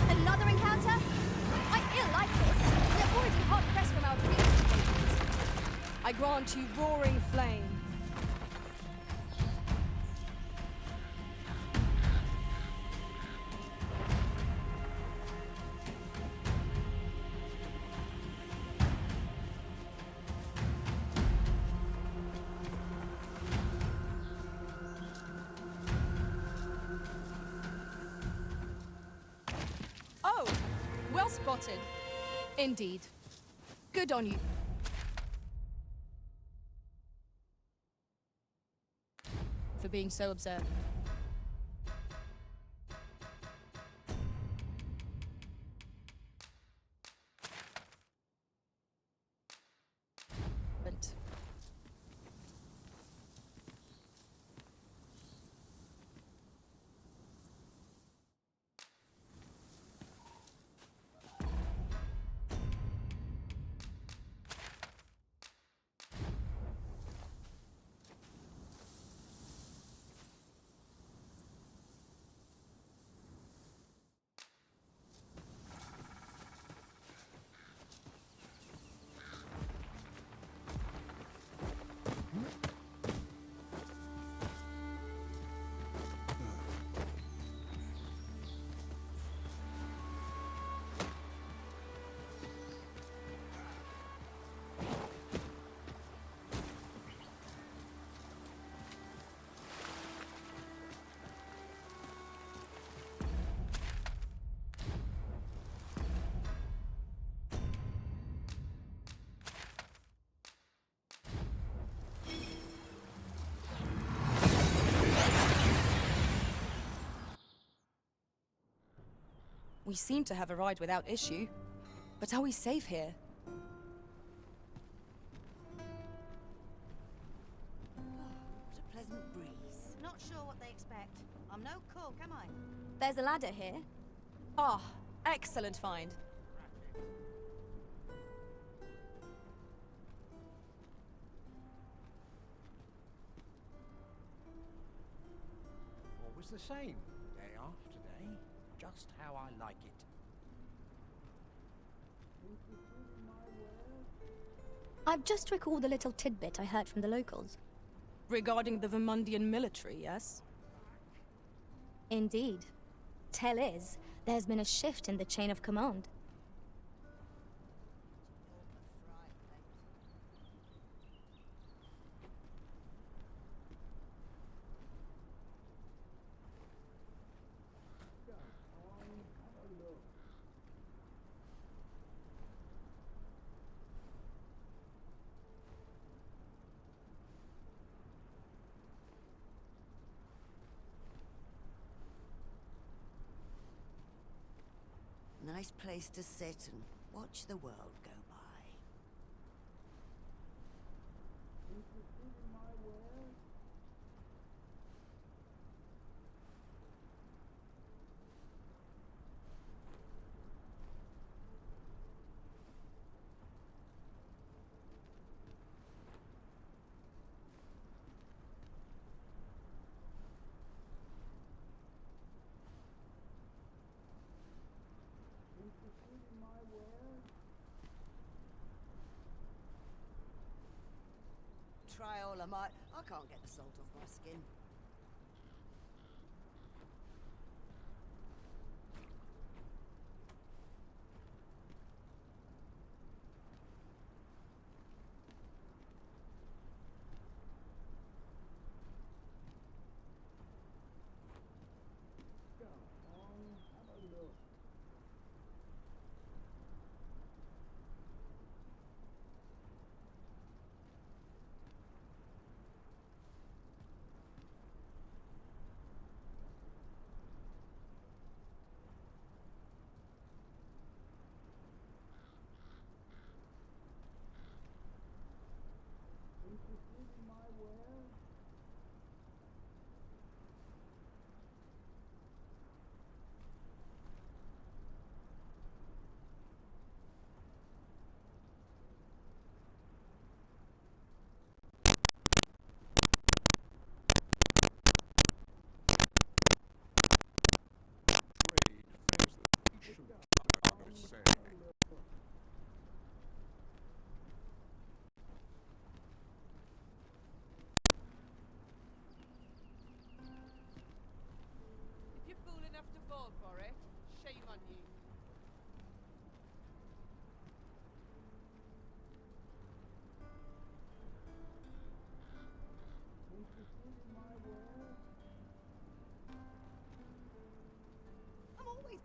Speaker 7: Another encounter? I ill like this. We're already hard pressed from our previous engagements.
Speaker 6: I grant you roaring flame. Oh, well spotted. Indeed. Good on you. For being so observant. We seem to have arrived without issue. But are we safe here?
Speaker 8: What a pleasant breeze. Not sure what they expect. I'm no cook, am I?
Speaker 7: There's a ladder here.
Speaker 6: Ah, excellent find.
Speaker 1: Always the same, day after day, just how I like it.
Speaker 7: I've just recalled a little tidbit I heard from the locals.
Speaker 6: Regarding the Vermundian military, yes?
Speaker 7: Indeed. Tell is, there's been a shift in the chain of command.
Speaker 8: Nice place to sit and watch the world go by. Try all I might. I can't get the salt off my skin.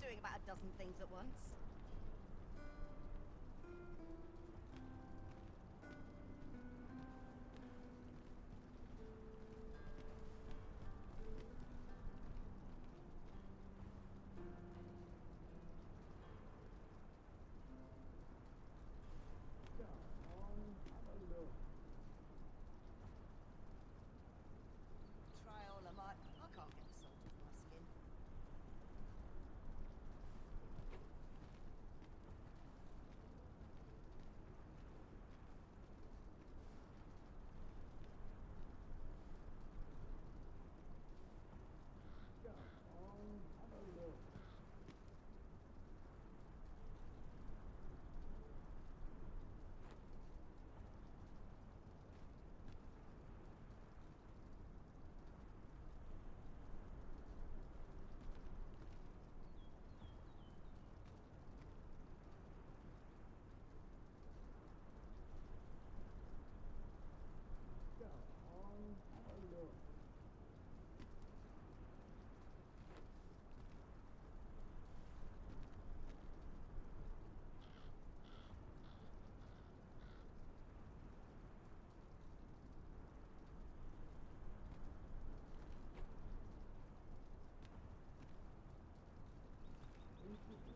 Speaker 8: doing about a dozen things at once. Try all I might. I can't get the salt off my skin.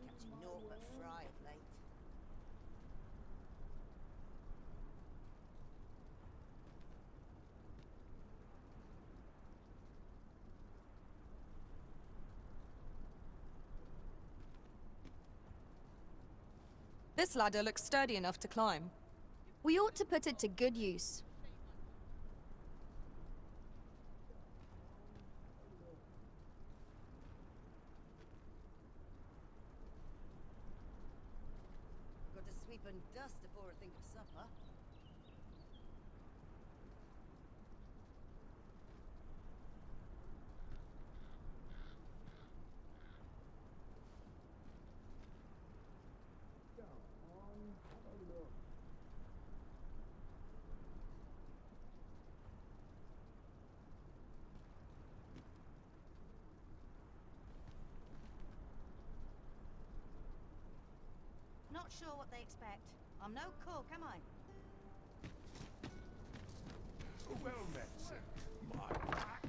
Speaker 8: Catching naught but fry of late.
Speaker 6: This ladder looks sturdy enough to climb.
Speaker 7: We ought to put it to good use.
Speaker 8: Got to sweep and dust before I think of supper. Not sure what they expect. I'm no cook, am I?
Speaker 10: Well met, sir. My back.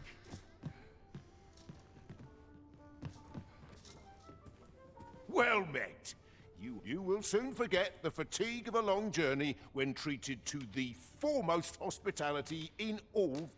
Speaker 10: Well met. You will soon forget the fatigue of a long journey when treated to the foremost hospitality in all.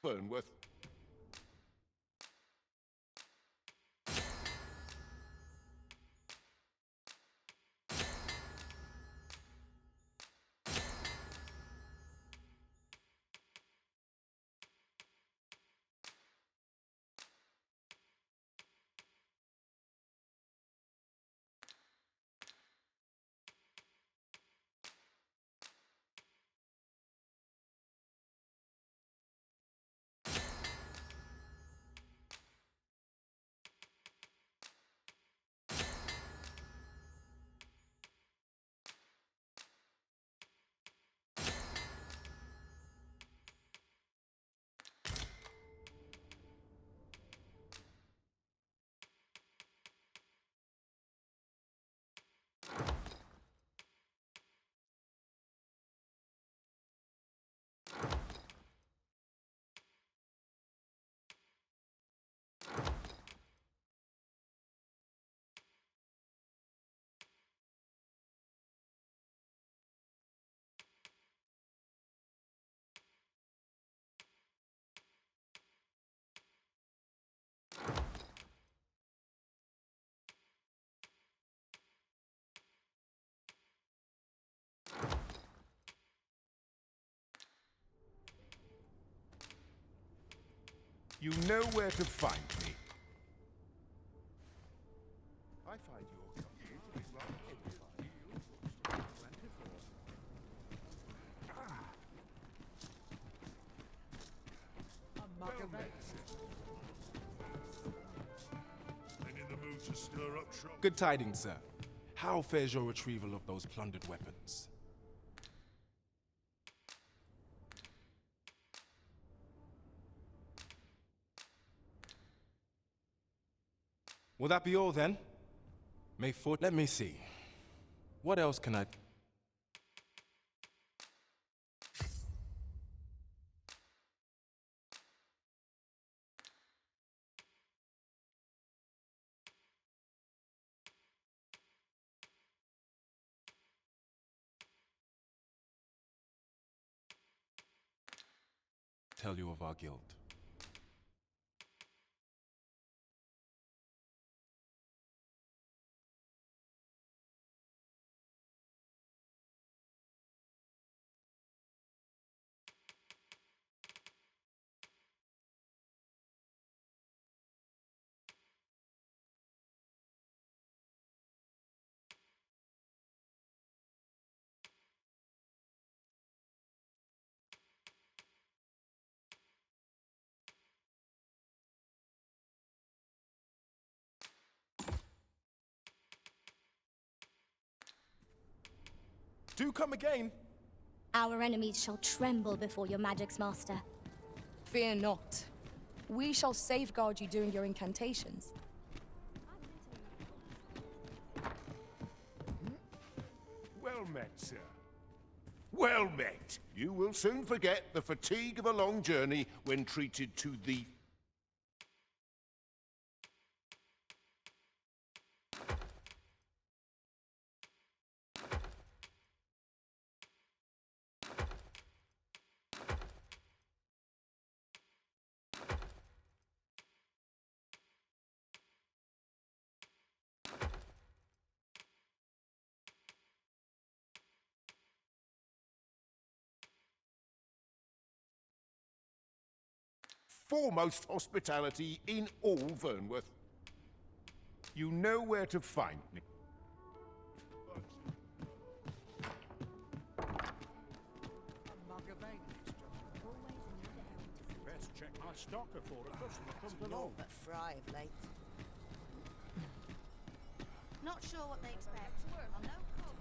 Speaker 10: Fernworth. You know where to find me. I find your company to be rather
Speaker 11: Good tidings, sir. How fares your retrieval of those plundered weapons? Will that be all then? May 4th. Let me see. What else can I... tell you of our guild? Do come again!
Speaker 7: Our enemies shall tremble before your magic's master.
Speaker 6: Fear not. We shall safeguard you during your incantations.
Speaker 10: well met, sir. Well met. You will soon forget the fatigue of a long journey when treated to the... foremost hospitality in all Vernworth. You know where to find me.
Speaker 1: Best check my stock before a customer comes along.
Speaker 8: But fry of late. Not sure what they expect. I'm no cook.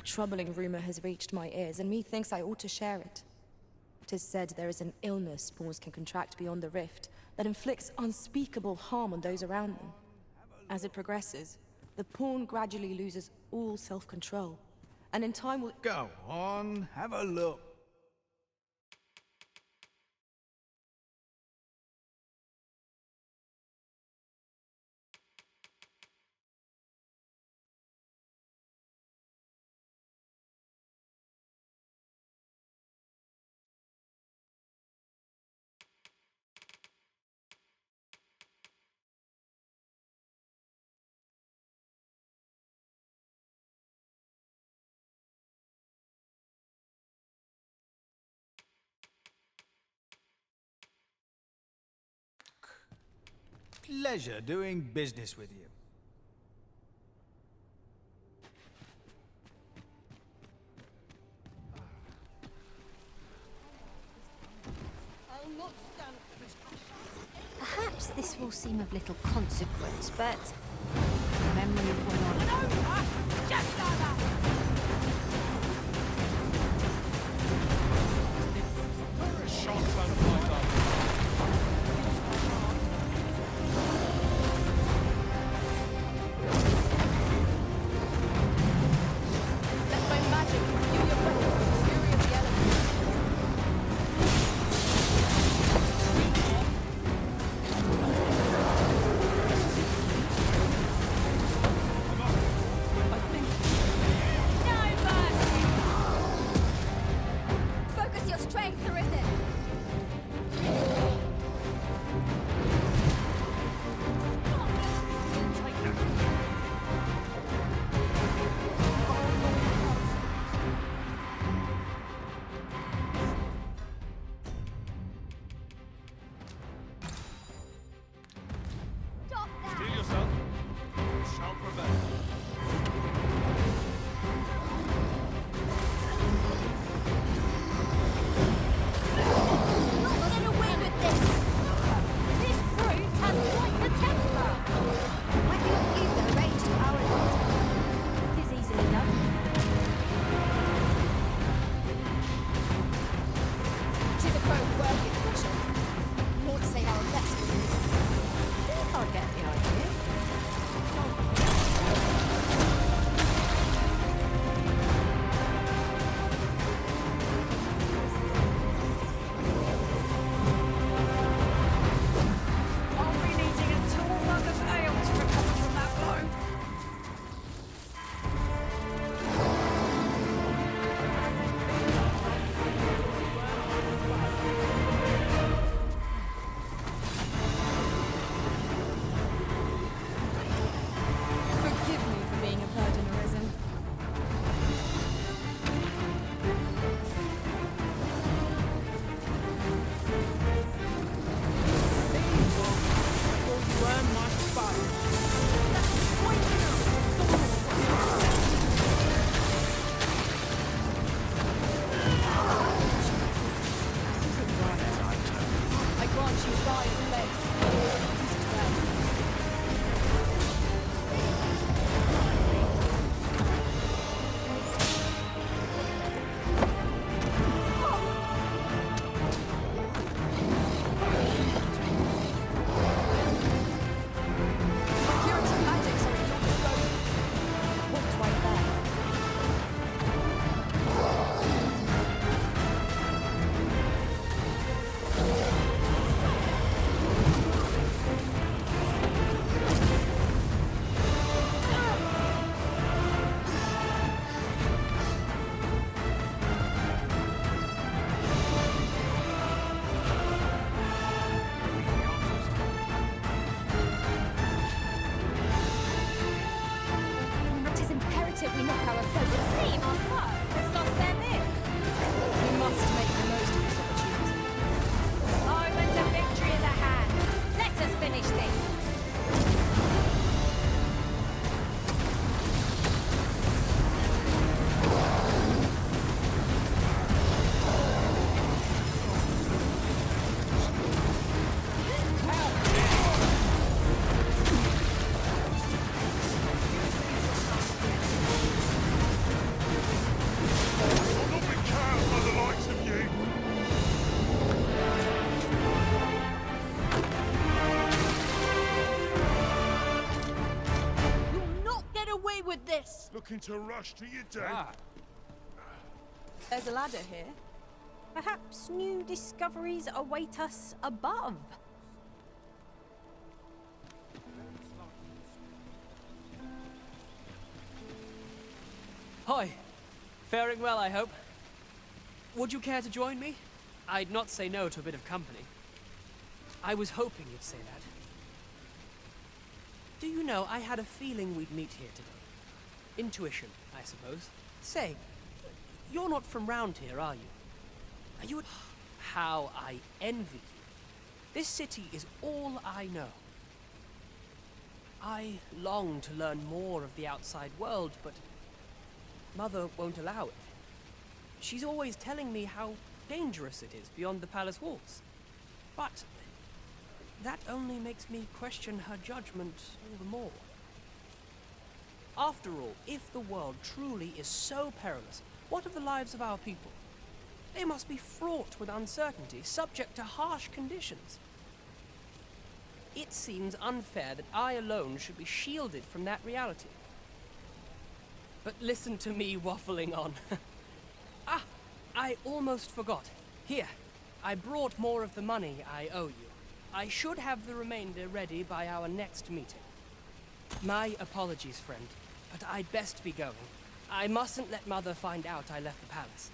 Speaker 6: A troubling rumor has reached my ears, and methinks I ought to share it. 'Tis said there is an illness spawns can contract beyond the rift that inflicts unspeakable harm on those around them. As it progresses, the pawn gradually loses all self-control, and in time will...
Speaker 12: Go on, have a look. Pleasure doing business with you.
Speaker 4: Perhaps this will seem of little consequence, but memory of when
Speaker 6: Let my magic fuel your weapon with the fury of the elements.
Speaker 7: Focus your strength, Arisen!
Speaker 1: Steel yourself. You shall prevail.
Speaker 4: not get away with this! This brute has quite the temper!
Speaker 7: I cannot use the arranged power line.
Speaker 4: It is easily done.
Speaker 6: Tis a foe worthy of pressure. Won't say our best.
Speaker 4: I get the idea.
Speaker 6: I'll be needing a tall mug of ale to recover from that blow. Forgive me for being a burden, Arisen. I grant you five legs. Use it well. Curative magics are at your disposal. What's right there?
Speaker 7: It is imperative we knock our foe.
Speaker 4: See, our foe has lost their men.
Speaker 6: We must make the most of this opportunity.
Speaker 4: Moment of victory is at hand. Let us finish this.
Speaker 10: Not be cowed by the likes of you.
Speaker 4: You'll not get away with this!
Speaker 10: Looking to rush to your death.
Speaker 6: There's a ladder here.
Speaker 4: Perhaps new discoveries await us above.
Speaker 14: Hi. Faring well, I hope. Would you care to join me? I'd not say no to a bit of company. I was hoping you'd say that. Do you know, I had a feeling we'd meet here today. Intuition, I suppose. Say, you're not from round here, are you? Are you? How I envy you. This city is all I know. I long to learn more of the outside world, but Mother won't allow it. She's always telling me how dangerous it is beyond the palace walls. But that only makes me question her judgment all the more. After all, if the world truly is so perilous, what of the lives of our people? They must be fraught with uncertainty, subject to harsh conditions. It seems unfair that I alone should be shielded from that reality. But listen to me waffling on. Ah, I almost forgot. Here, I brought more of the money I owe you. I should have the remainder ready by our next meeting. My apologies, friend, but I'd best be going. I mustn't let Mother find out I left the palace.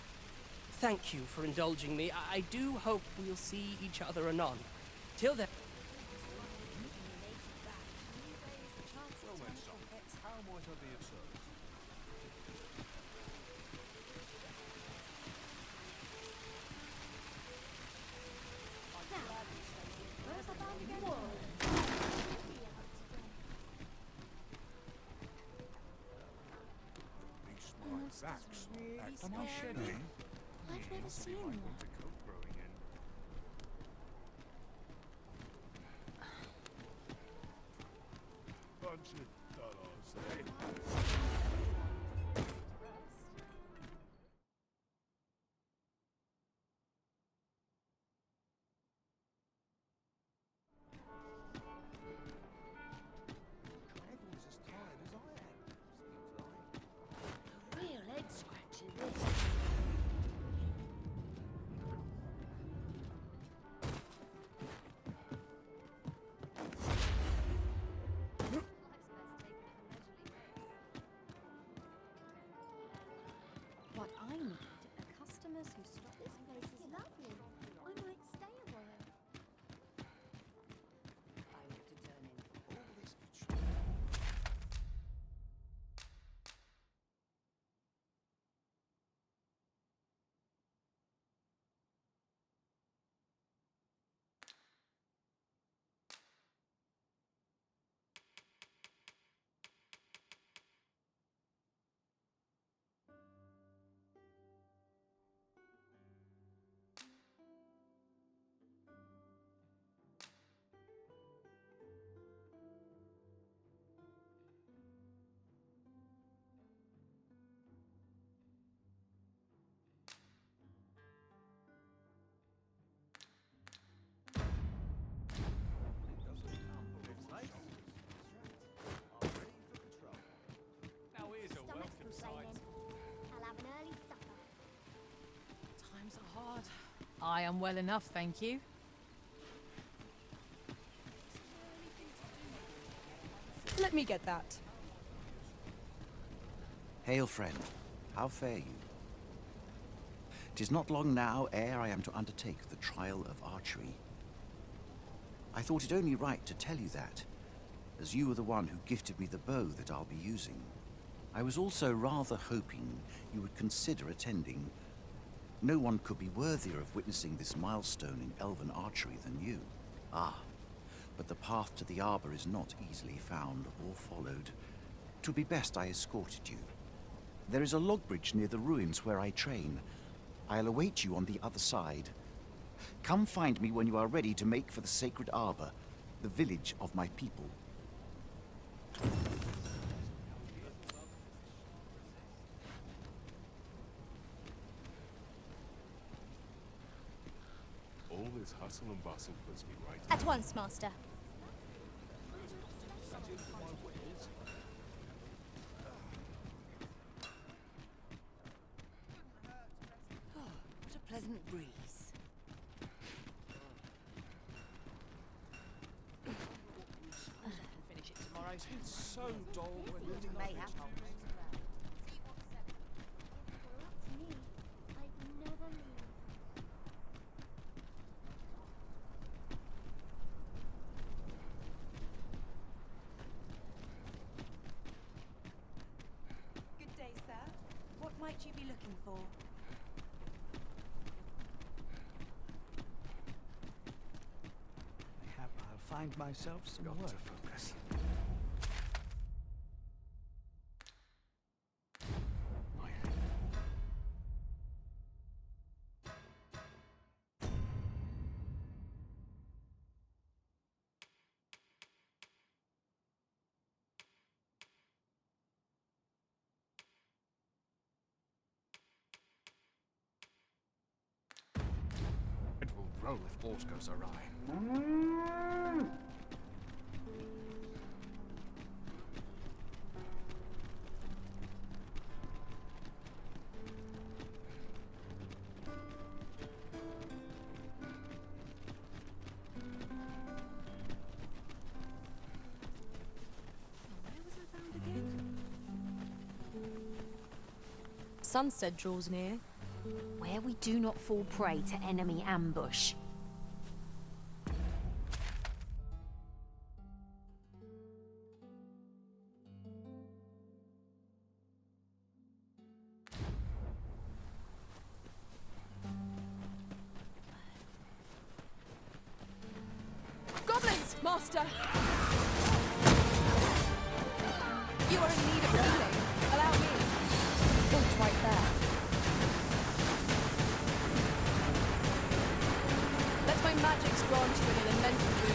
Speaker 14: Thank you for indulging me. I do hope we'll see each other anon. Till then...
Speaker 1: Well then, son, how might I be of service?
Speaker 10: That's
Speaker 9: really
Speaker 10: am I shedding?
Speaker 9: I've never seen one.
Speaker 10: Bunch of dollars, eh?
Speaker 9: Real head scratching this.
Speaker 7: What I need are customers who stop.
Speaker 9: This place is lovely. I might stay a while.
Speaker 8: I ought to turn in.
Speaker 10: All this betrayal.
Speaker 1: Now here's a
Speaker 9: Stomach's
Speaker 1: welcome
Speaker 9: complaining.
Speaker 1: sight.
Speaker 9: I'll have an early supper.
Speaker 6: Times are hard. I am well enough, thank you. Let me get that.
Speaker 13: Hail, friend. How fare you? 'Tis not long now ere I am to undertake the trial of archery. I thought it only right to tell you that, as you were the one who gifted me the bow that I'll be using. I was also rather hoping you would consider attending. No one could be worthier of witnessing this milestone in elven archery than you. Ah, but the path to the arbor is not easily found or followed. 'Twould be best I escorted you. There is a log bridge near the ruins where I train. I'll await you on the other side. Come find me when you are ready to make for the sacred arbor, the village of my people.
Speaker 3: All this hustle and bustle puts me right.
Speaker 7: At once, Master.
Speaker 8: What a pleasant breeze.
Speaker 6: Finish it tomorrow.
Speaker 1: It's so dull when living
Speaker 8: May have
Speaker 9: To me, I'd never leave.
Speaker 8: Good day, sir. What might you be looking for?
Speaker 12: I'll find myself some work.
Speaker 10: To focus.
Speaker 1: roll if aught goes awry.
Speaker 6: Sunset draws near.
Speaker 4: Where we do not fall prey to enemy ambush.
Speaker 6: Goblins, master! You are in need of healing. Allow me.
Speaker 7: Vault right there.
Speaker 6: Let my magics grant you an elemental boon.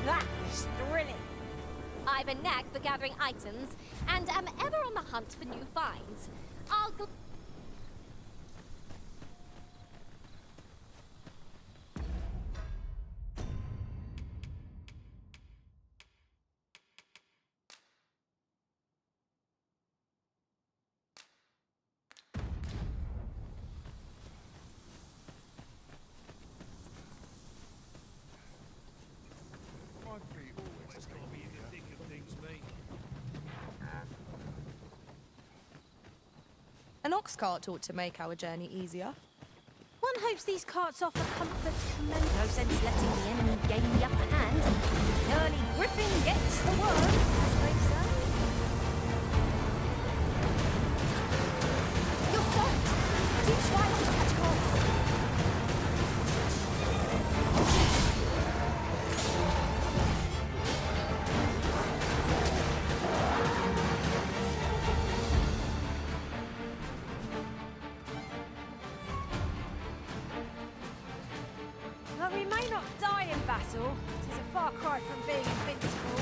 Speaker 4: That was thrilling. I've a knack for gathering items, and am ever on the hunt for new finds. I'll
Speaker 6: An ox cart ought to make our journey easier.
Speaker 4: One hopes these carts offer comfort commend. No sense letting the enemy gain the upper hand. The early griffin gets the worm, as they say.
Speaker 7: You're soft! Keep trying to catch hold.
Speaker 4: But we may not die in battle. It is a far cry from being invincible.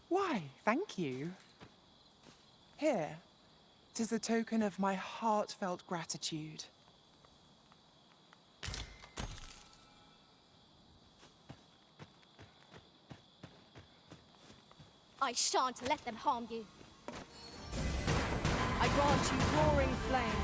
Speaker 15: Why, thank you. Here, 'tis a token of my heartfelt gratitude.
Speaker 7: I shan't let them harm you.
Speaker 6: I grant you roaring flame.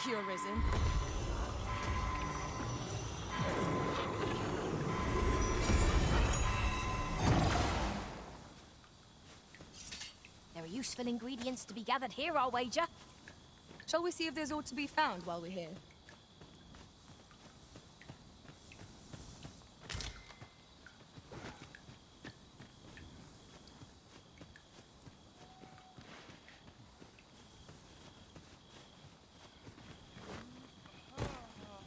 Speaker 6: Thank you, Arisen.
Speaker 4: There are useful ingredients to be gathered here, I'll wager.
Speaker 6: Shall we see if there's aught to be found while we're here?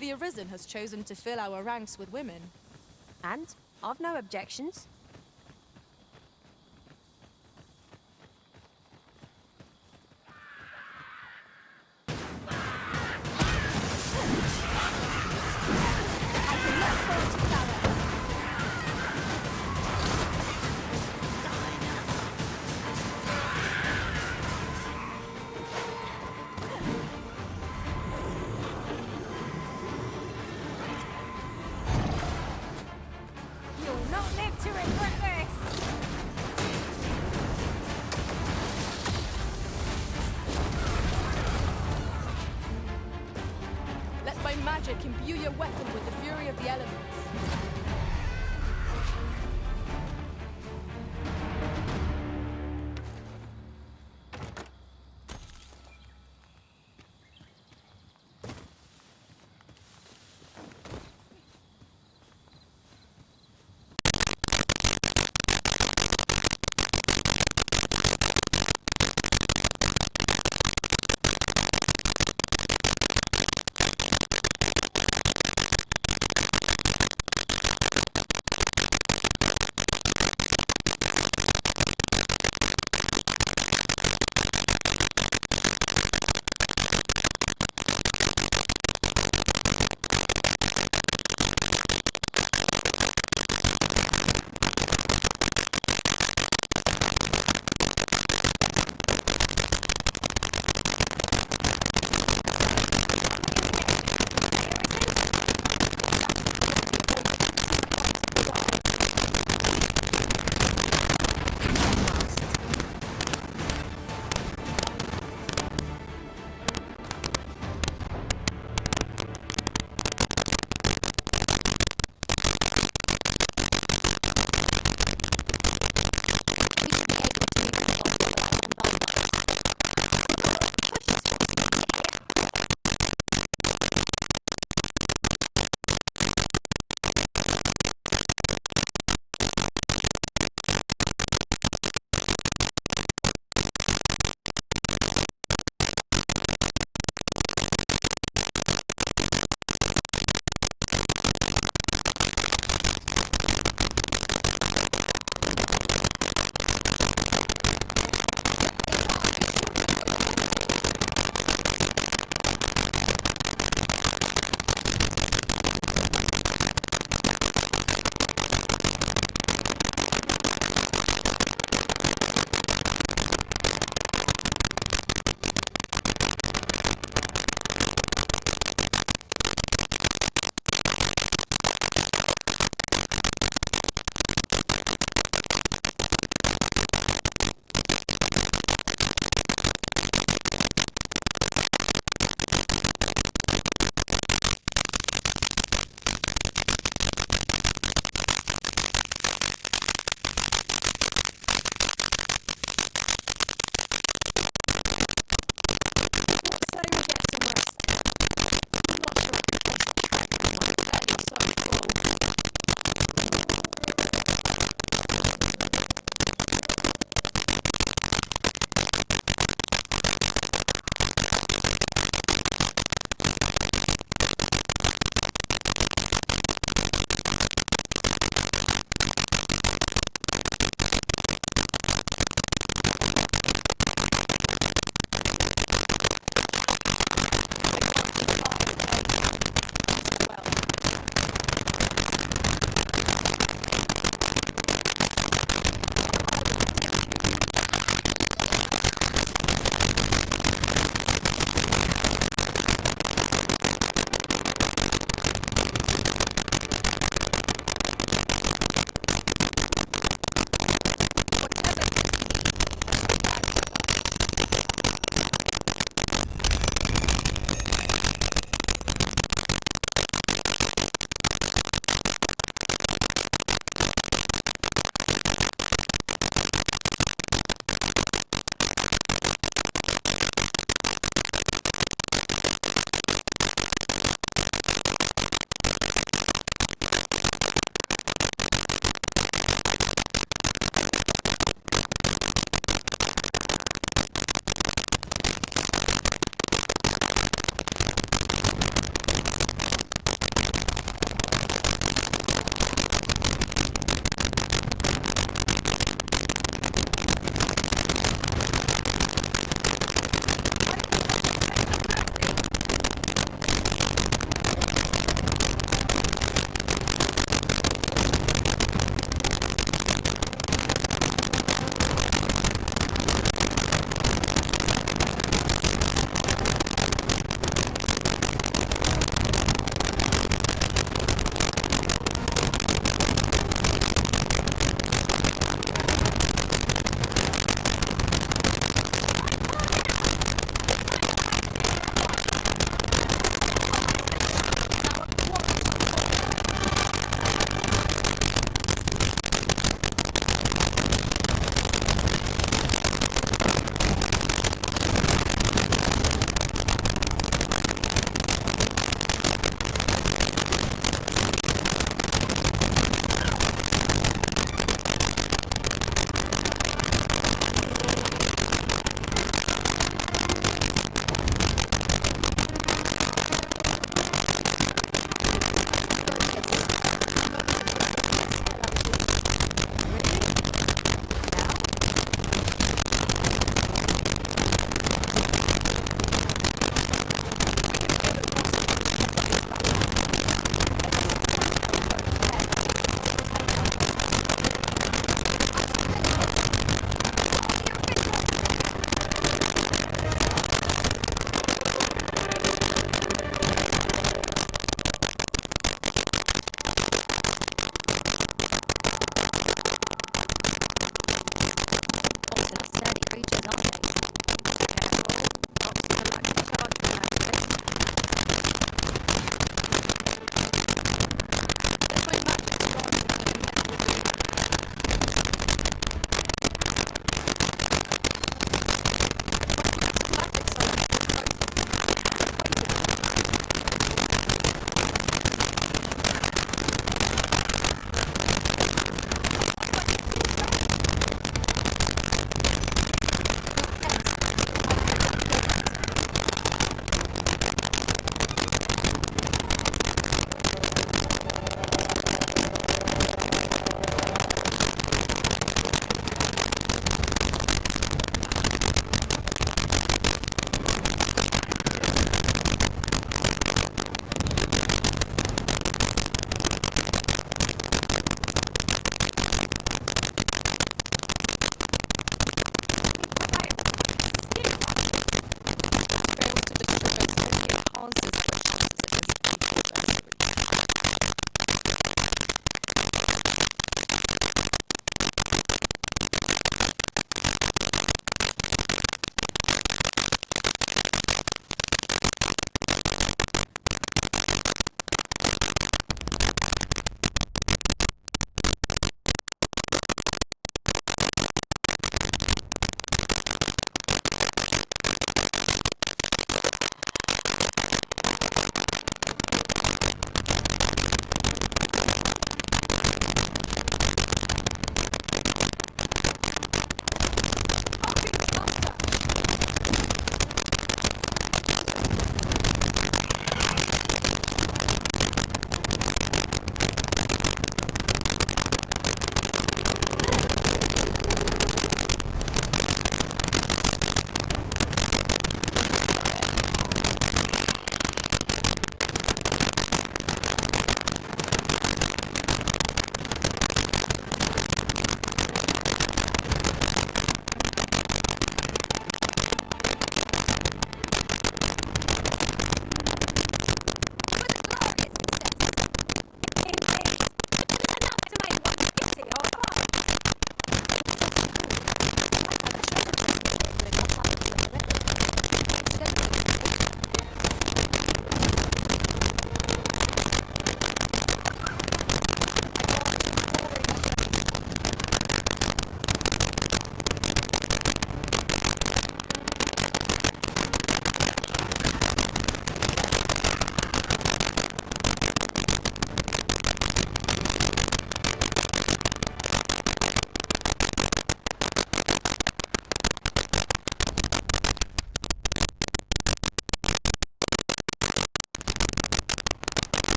Speaker 6: The Arisen has chosen to fill our ranks with women.
Speaker 4: And I've no objections. You'll not live to regret this!
Speaker 6: Let my magic imbue your weapon with the fury of the elements.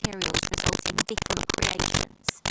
Speaker 4: materials result in different creations.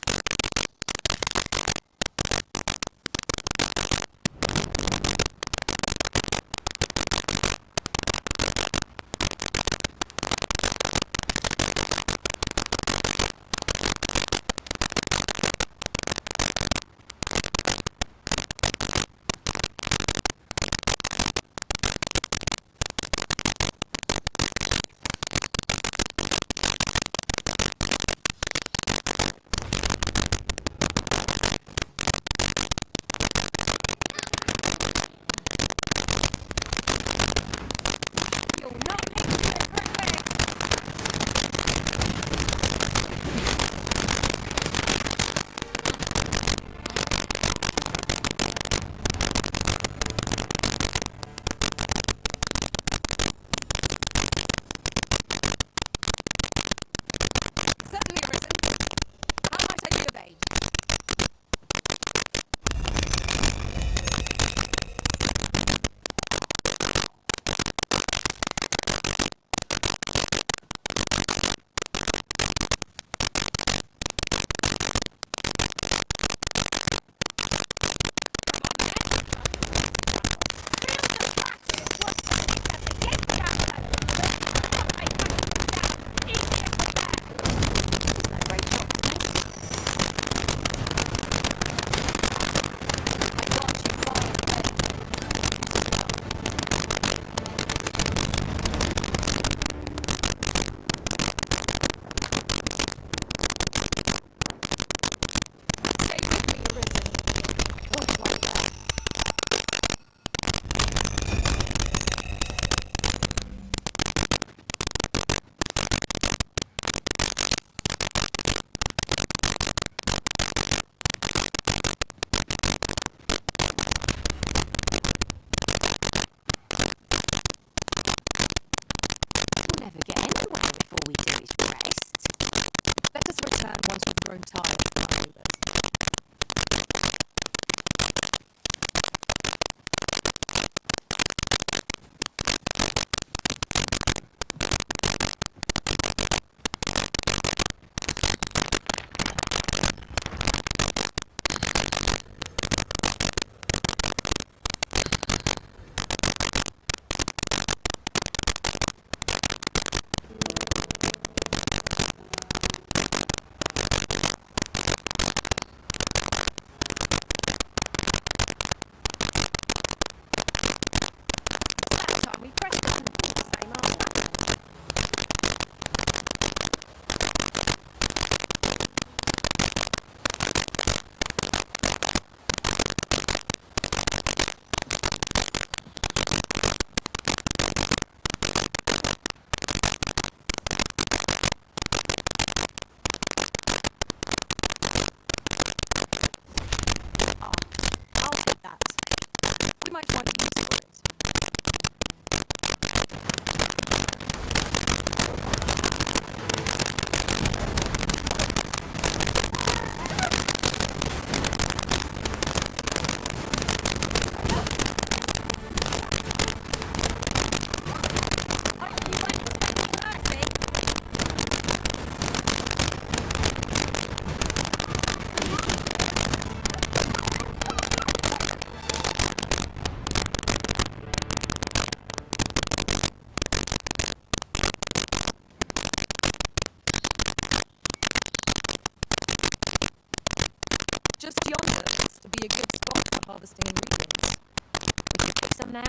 Speaker 6: Just yonder looks to be a good spot for harvesting ingredients.
Speaker 4: We can pick some now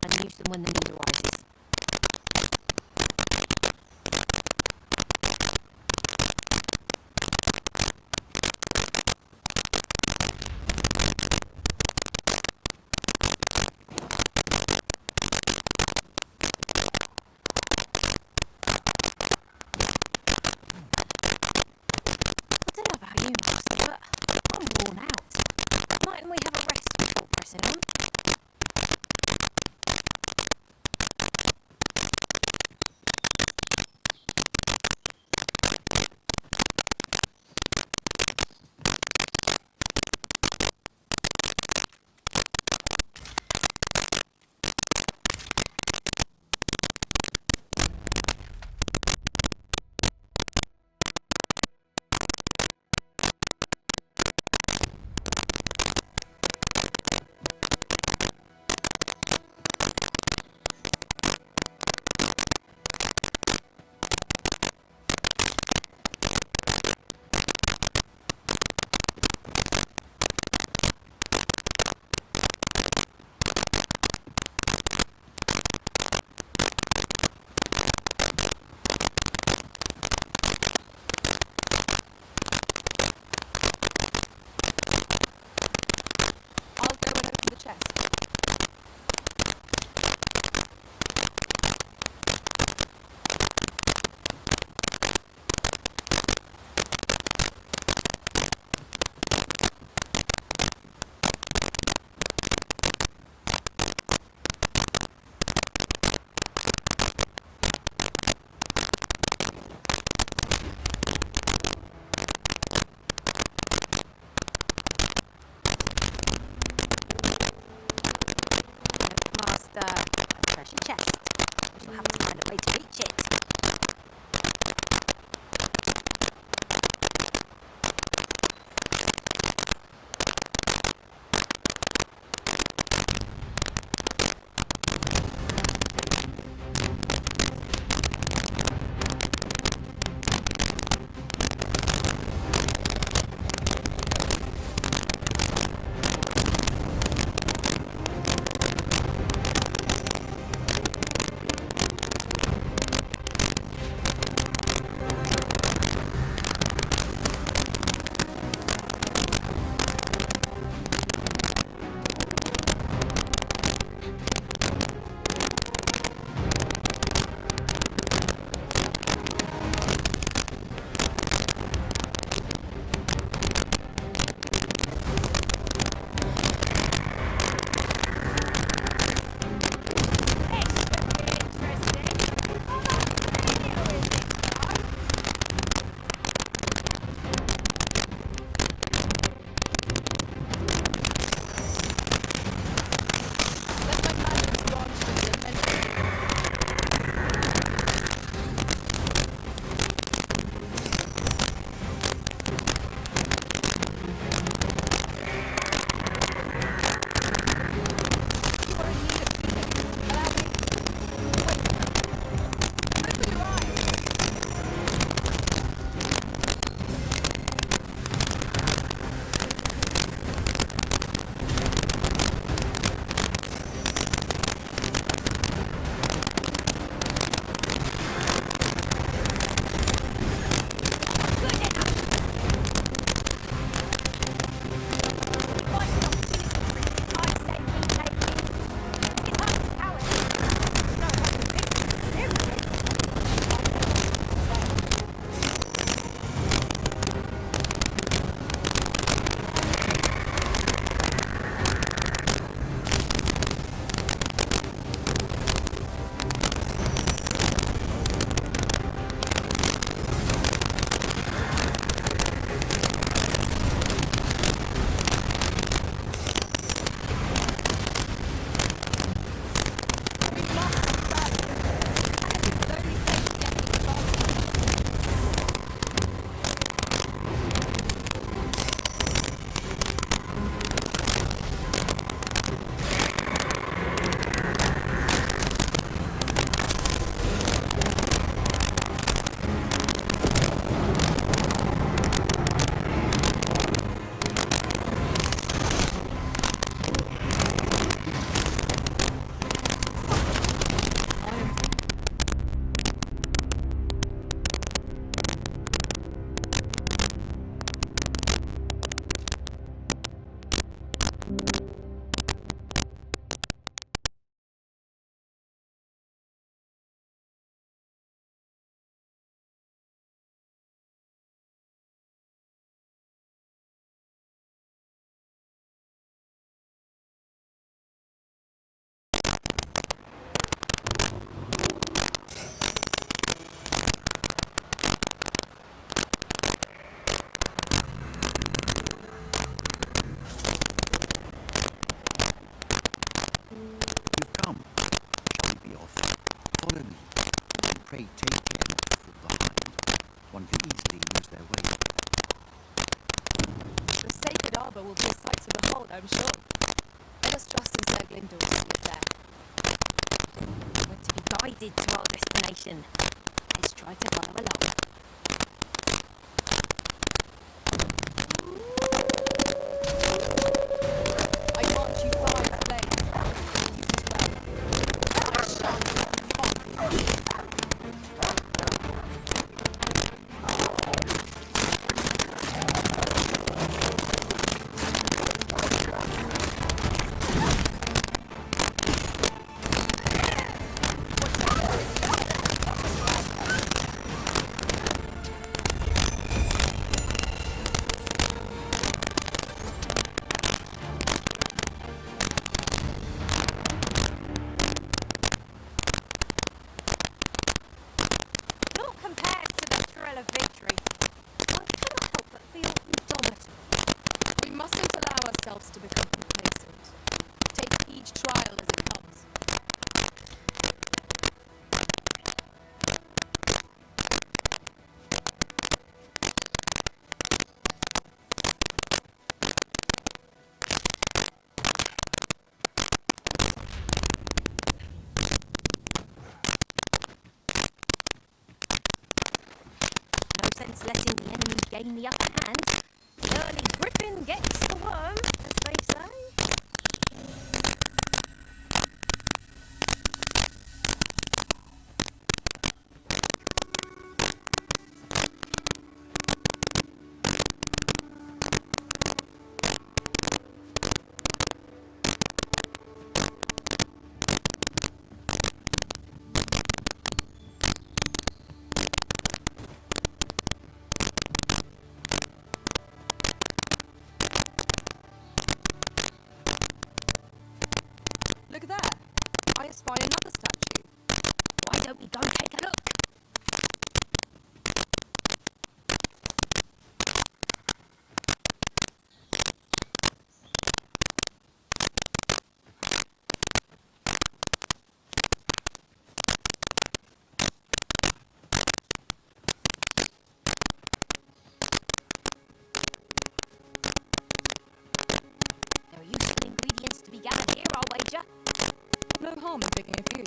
Speaker 4: and use them when the need arises. I don't know about you, Master, but I'm worn out. Mightn't we have a rest before pressing on? after a treasure chest. We shall have to find a way to reach it.
Speaker 13: Pray take care not to fall behind. One can easily lose their way.
Speaker 6: The sacred arbor will be a sight to behold, I'm sure. Let us trust in Sir Glyndor to live there.
Speaker 4: We're to be guided to our destination. Let's try to follow along.
Speaker 6: I grant you 5 plays. To become complacent. Take each trial as it comes.
Speaker 4: sense letting the enemy gain the upper hand. The early griffin gets the worm, as they say.
Speaker 6: Look there. I espy another statue.
Speaker 4: Why don't we go and take a look? There are useful ingredients to be gathered here, I'll wager.
Speaker 6: No harm in picking a few.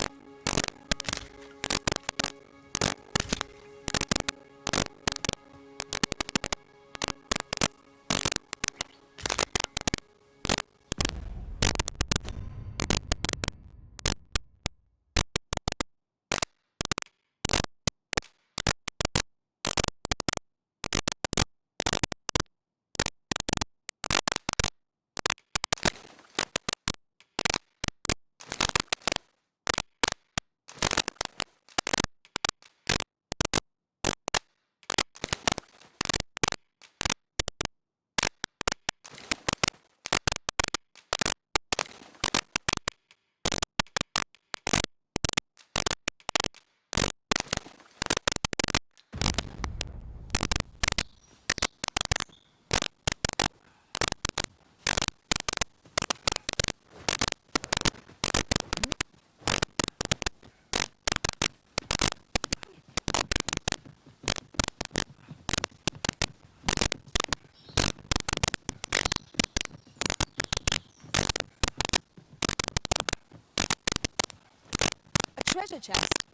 Speaker 6: Treasure chest.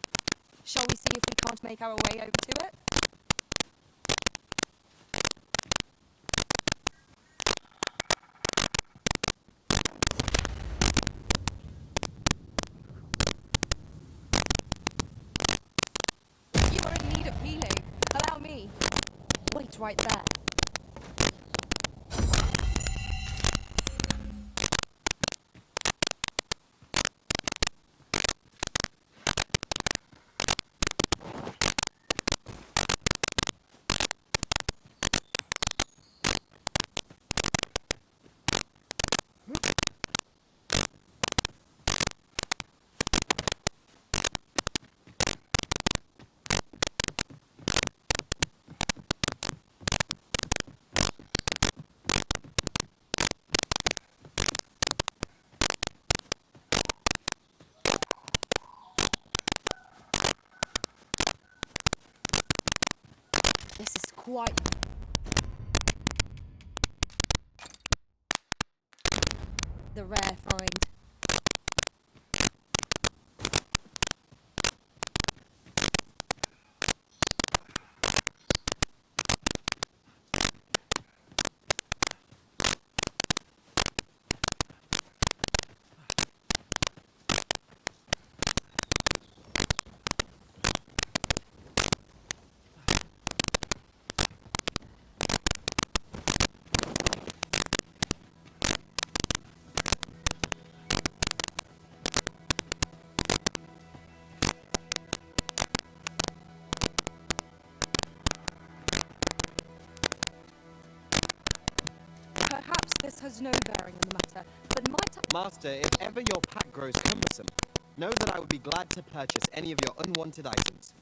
Speaker 6: Shall we see if we can't make our way over to it? You are in need of healing. Allow me.
Speaker 7: Wait right there. This is quite... the rare find. Perhaps this has no bearing on the matter, but might I...
Speaker 16: Master, if ever your pack grows cumbersome, know that I would be glad to purchase any of your unwanted items.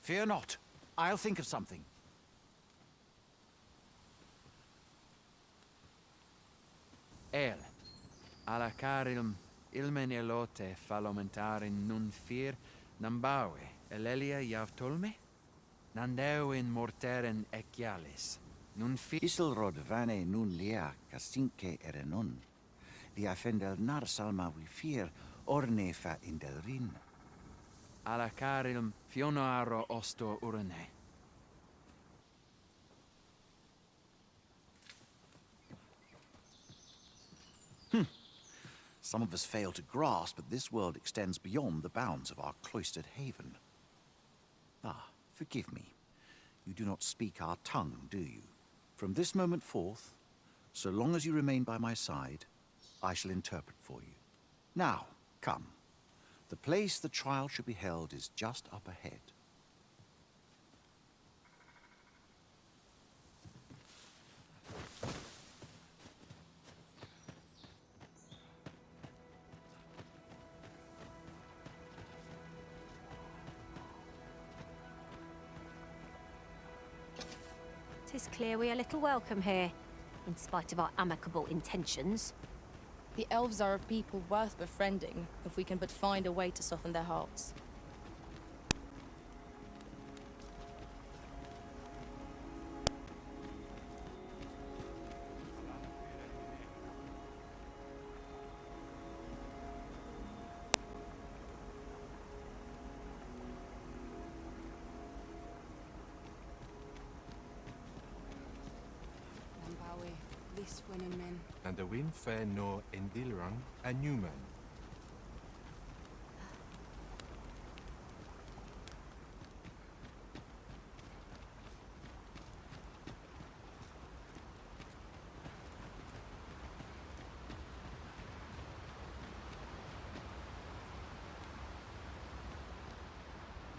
Speaker 13: Fear not. I'll think of something.
Speaker 17: Alla carilum ilmen elote falomentarin nun fir nambawe elelia javtolme nandeu in morteren ecialis nun fir
Speaker 13: Isilrod vane nun lia casinque erenon. Lia fendel nar salma vi fir orne fa indelrin.
Speaker 17: alla carilum fionoaro osto urne.
Speaker 13: Some of us fail to grasp that this world extends beyond the bounds of our cloistered haven. Ah, forgive me. You do not speak our tongue, do you? From this moment forth, so long as you remain by my side, I shall interpret for you. Now, come. The place the trial should be held is just up ahead.
Speaker 4: Tis clear we are little welcome here, in spite of our amicable intentions.
Speaker 6: The elves are a people worth befriending, if we can but find a way to soften their hearts.
Speaker 11: And the wind fair no endilrang a Newman.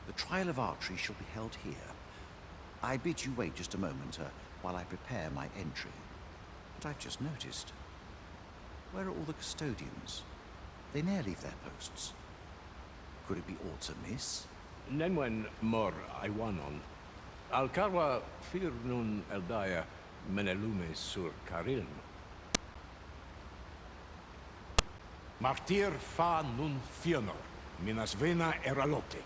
Speaker 13: The trial of archery shall be held here. I bid you wait just a moment while I prepare my entry. But I've just noticed. Where are all the custodians? They ne'er leave their posts. Could it be aught amiss?
Speaker 1: Nenwen mor Iwanon. Alcarwa fir nun eldaya menelume sur carilm. Martir fa nun fionor, minas vena eralote.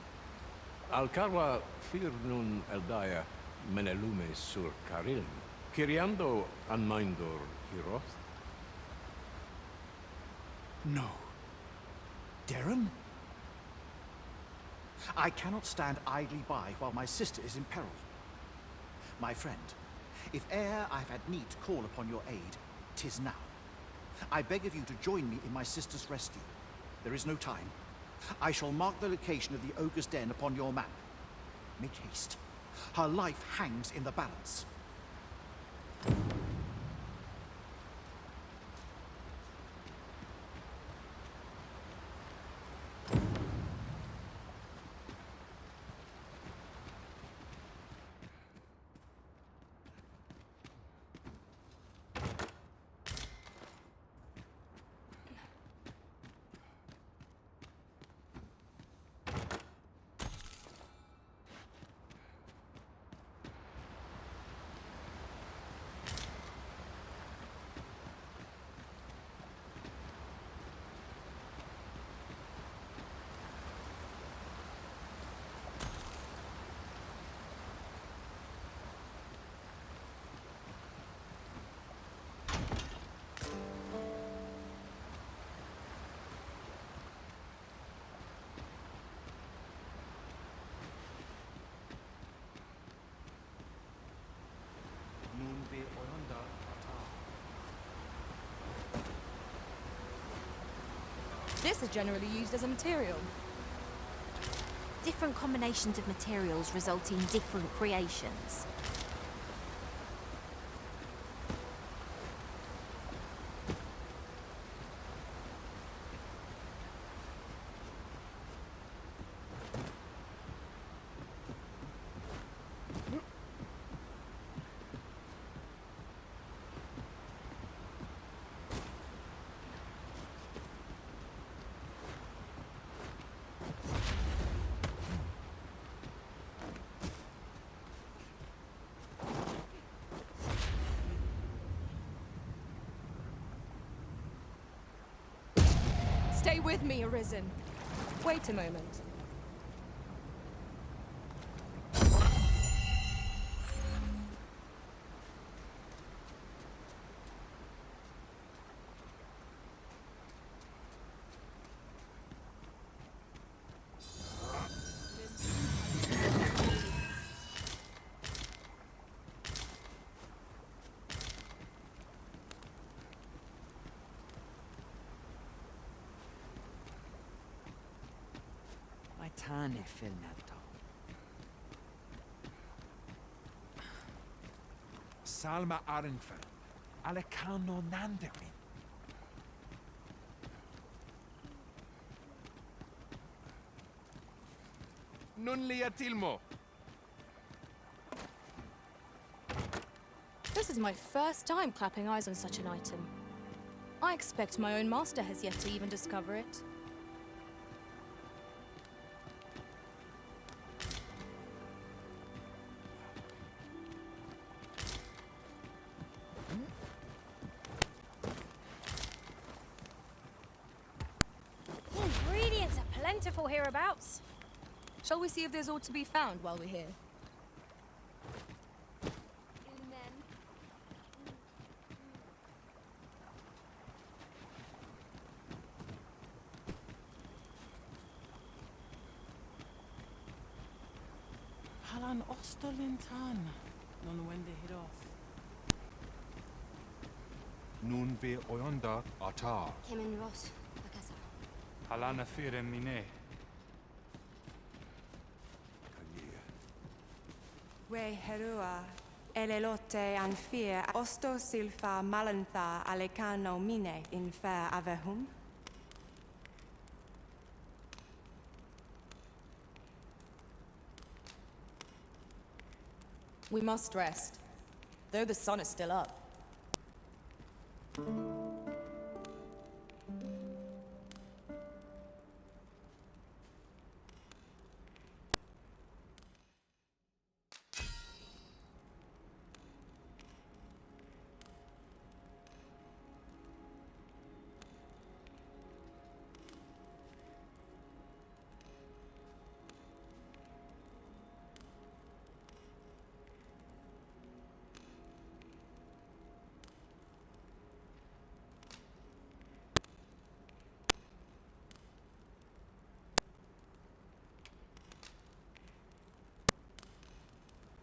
Speaker 1: Alcarwa fir nun eldaya menelume sur carilm. Kiriando anmindor hiroth.
Speaker 13: No. Darren? I cannot stand idly by while my sister is in peril. My friend, if e'er I've had need to call upon your aid, 'tis now. I beg of you to join me in my sister's rescue. There is no time. I shall mark the location of the ogre's den upon your map. Make haste. Her life hangs in the balance.
Speaker 6: This is generally used as a material.
Speaker 4: Different combinations of materials result in different creations.
Speaker 6: Stay with me, Arisen. Wait a moment.
Speaker 17: Tane filnato. Salma Arenfer, Alecano Nanderin. Nun liatilmo.
Speaker 6: This is my first time clapping eyes on such an item. I expect my own master has yet to even discover it.
Speaker 4: Ingredients are plentiful hereabouts.
Speaker 6: Shall we see if there's aught to be found while we're here?
Speaker 15: Halan ostolintan. Non wende hid off.
Speaker 3: Nun ve oyonda atar.
Speaker 7: Kemen Ross, Akasa.
Speaker 3: Halana fire mine.
Speaker 15: We herua. Elelote anfir. Osto silfa malantha alecano mine infer avehum.
Speaker 6: We must rest, though the sun is still up.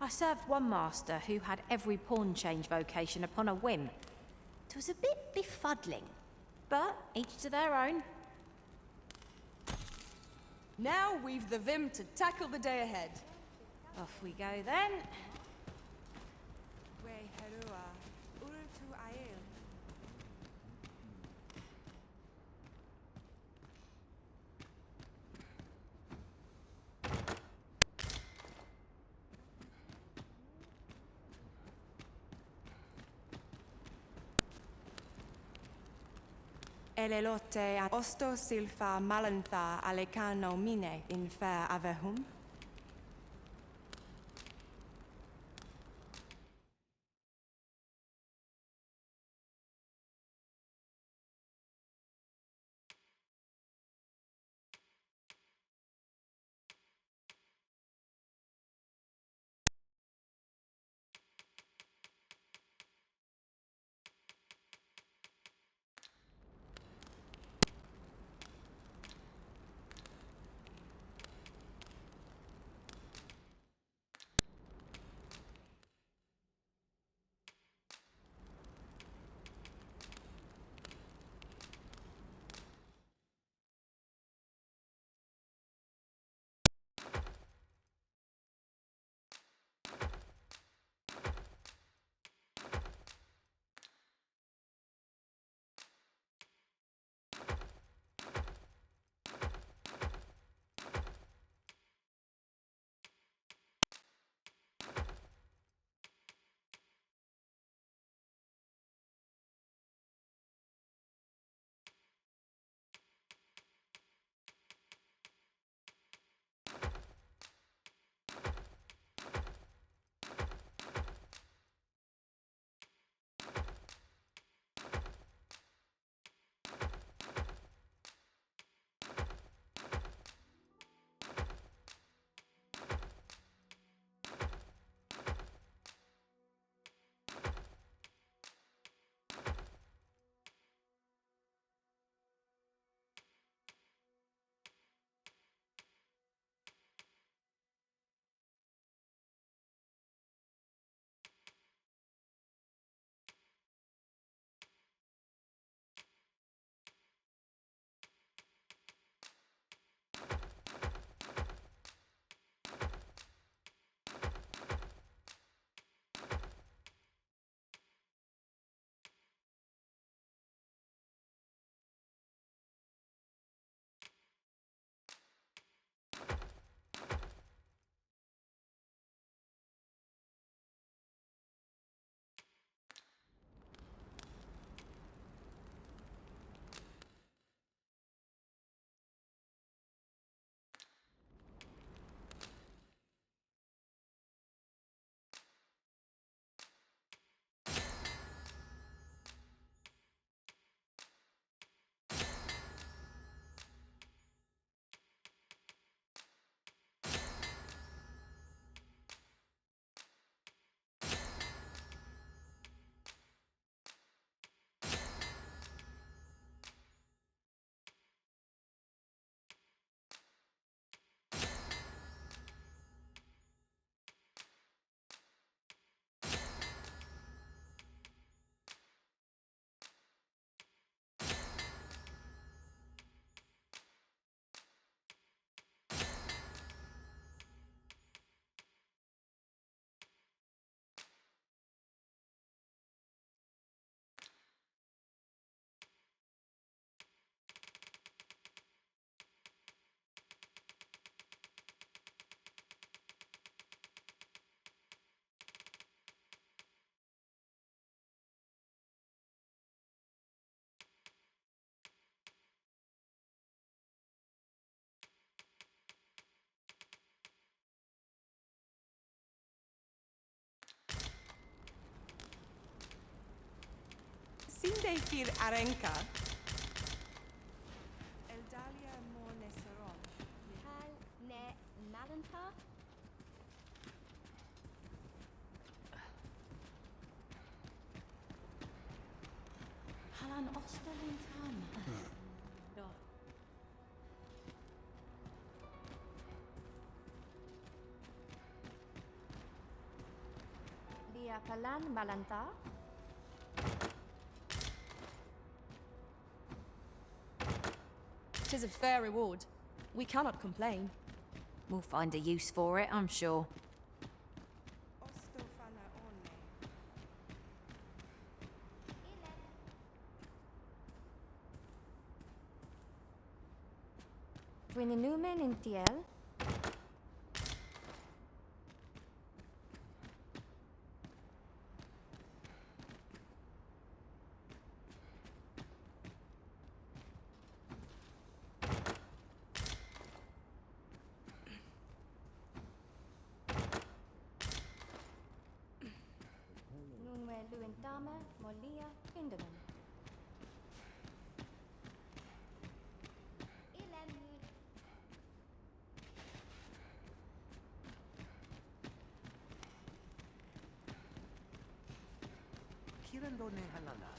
Speaker 4: I served one master who had every pawn change vocation upon a whim. It was a bit befuddling, but each to their own.
Speaker 6: Now we've the vim to tackle the day ahead.
Speaker 4: Off we go then.
Speaker 15: We herua. Urutu ael. Elelote osto silfa malantha alecano mine infer avehum. Inde fir arenka. Eldalia morneseron.
Speaker 9: Hal ne malanta?
Speaker 4: Halan Osterlintan. Ja.
Speaker 7: Lia palan malanta?
Speaker 6: Tis a fair reward. We cannot complain.
Speaker 4: We'll find a use for it, I'm sure.
Speaker 15: Ostofana onne.
Speaker 7: Twininumen intiel? Nunwe luentame molia kinderman.
Speaker 1: Kirando ne halala.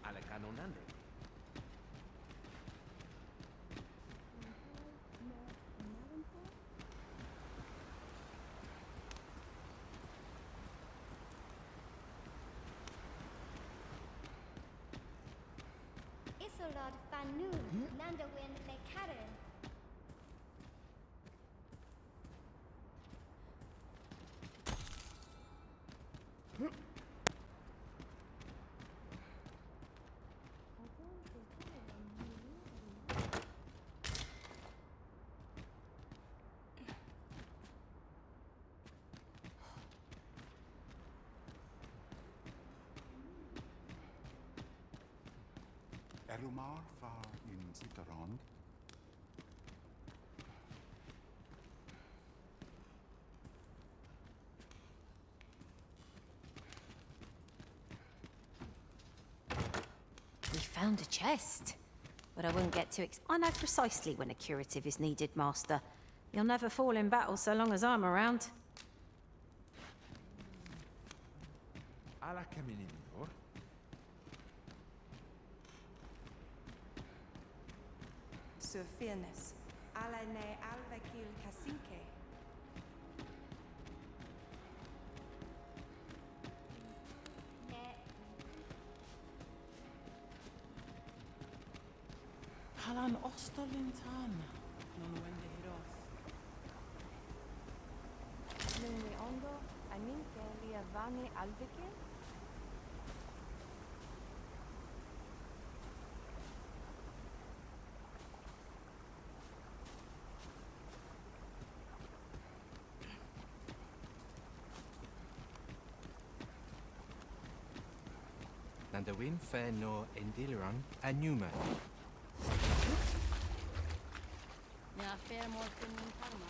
Speaker 1: Alekano nande.
Speaker 9: Isolad fanun, Nandawin le Karen.
Speaker 3: Erumar far in Zitterond.
Speaker 4: We found a chest. But I wouldn't get too I know precisely when a curative is needed, Master. You'll never fall in battle so long as I'm around.
Speaker 17: Ala Caminidor.
Speaker 15: Sur fairness. Ala ne alvekil kasinke. Halan Osterlintan. Non wende hiros.
Speaker 7: Nunwe ondo, aminke lia vani alvikil?
Speaker 11: Nandawin fair no Endiliran a Newman.
Speaker 4: Ja, fair more than karma.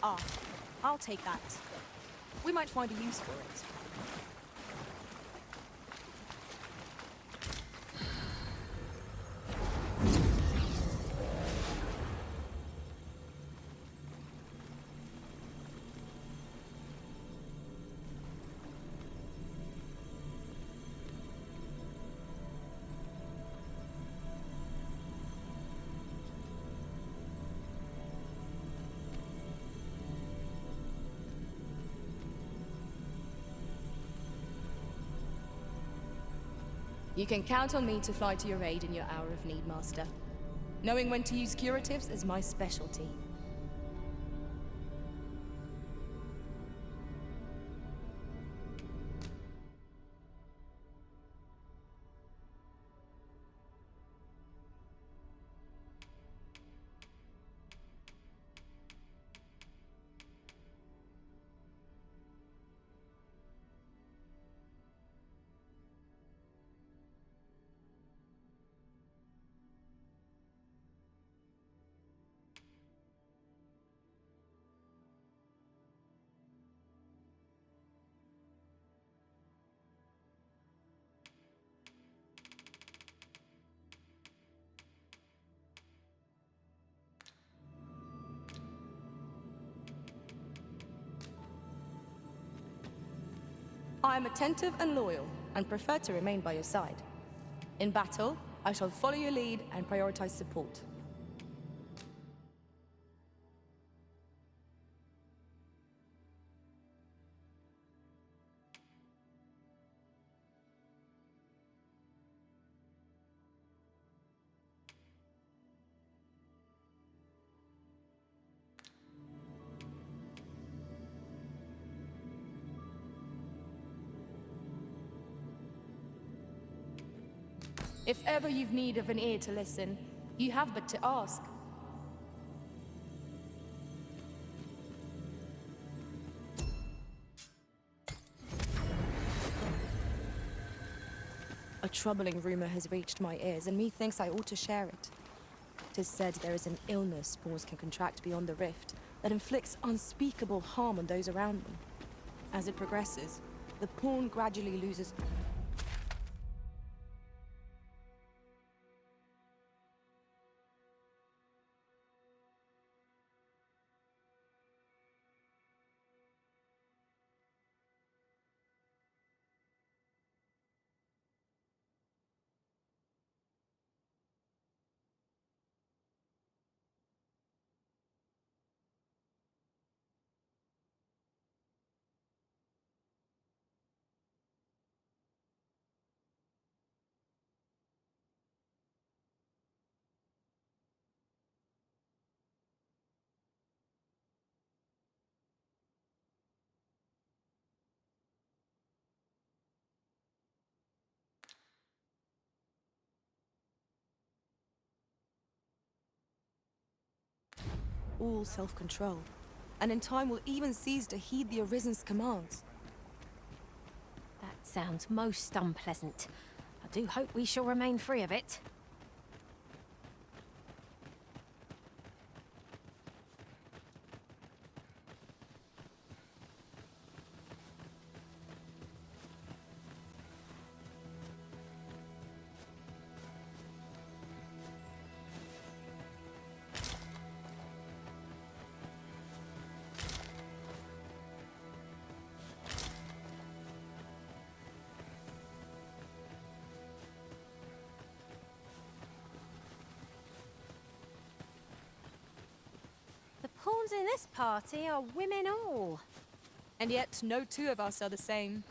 Speaker 6: Ah, I'll take that. We might find a use for it. You can count on me to fly to your aid in your hour of need, Master. Knowing when to use curatives is my specialty. I am attentive and loyal, and prefer to remain by your side. In battle, I shall follow your lead and prioritize support. If ever you've need of an ear to listen, you have but to ask. A troubling rumor has reached my ears, and methinks I ought to share it. 'Tis said there is an illness spores can contract beyond the rift that inflicts unspeakable harm on those around them. As it progresses, the pawn gradually loses all self-control, and in time will even cease to heed the Arisen's commands.
Speaker 4: That sounds most unpleasant. I do hope we shall remain free of it. The pawns in this party are women all.
Speaker 6: And yet, no two of us are the same.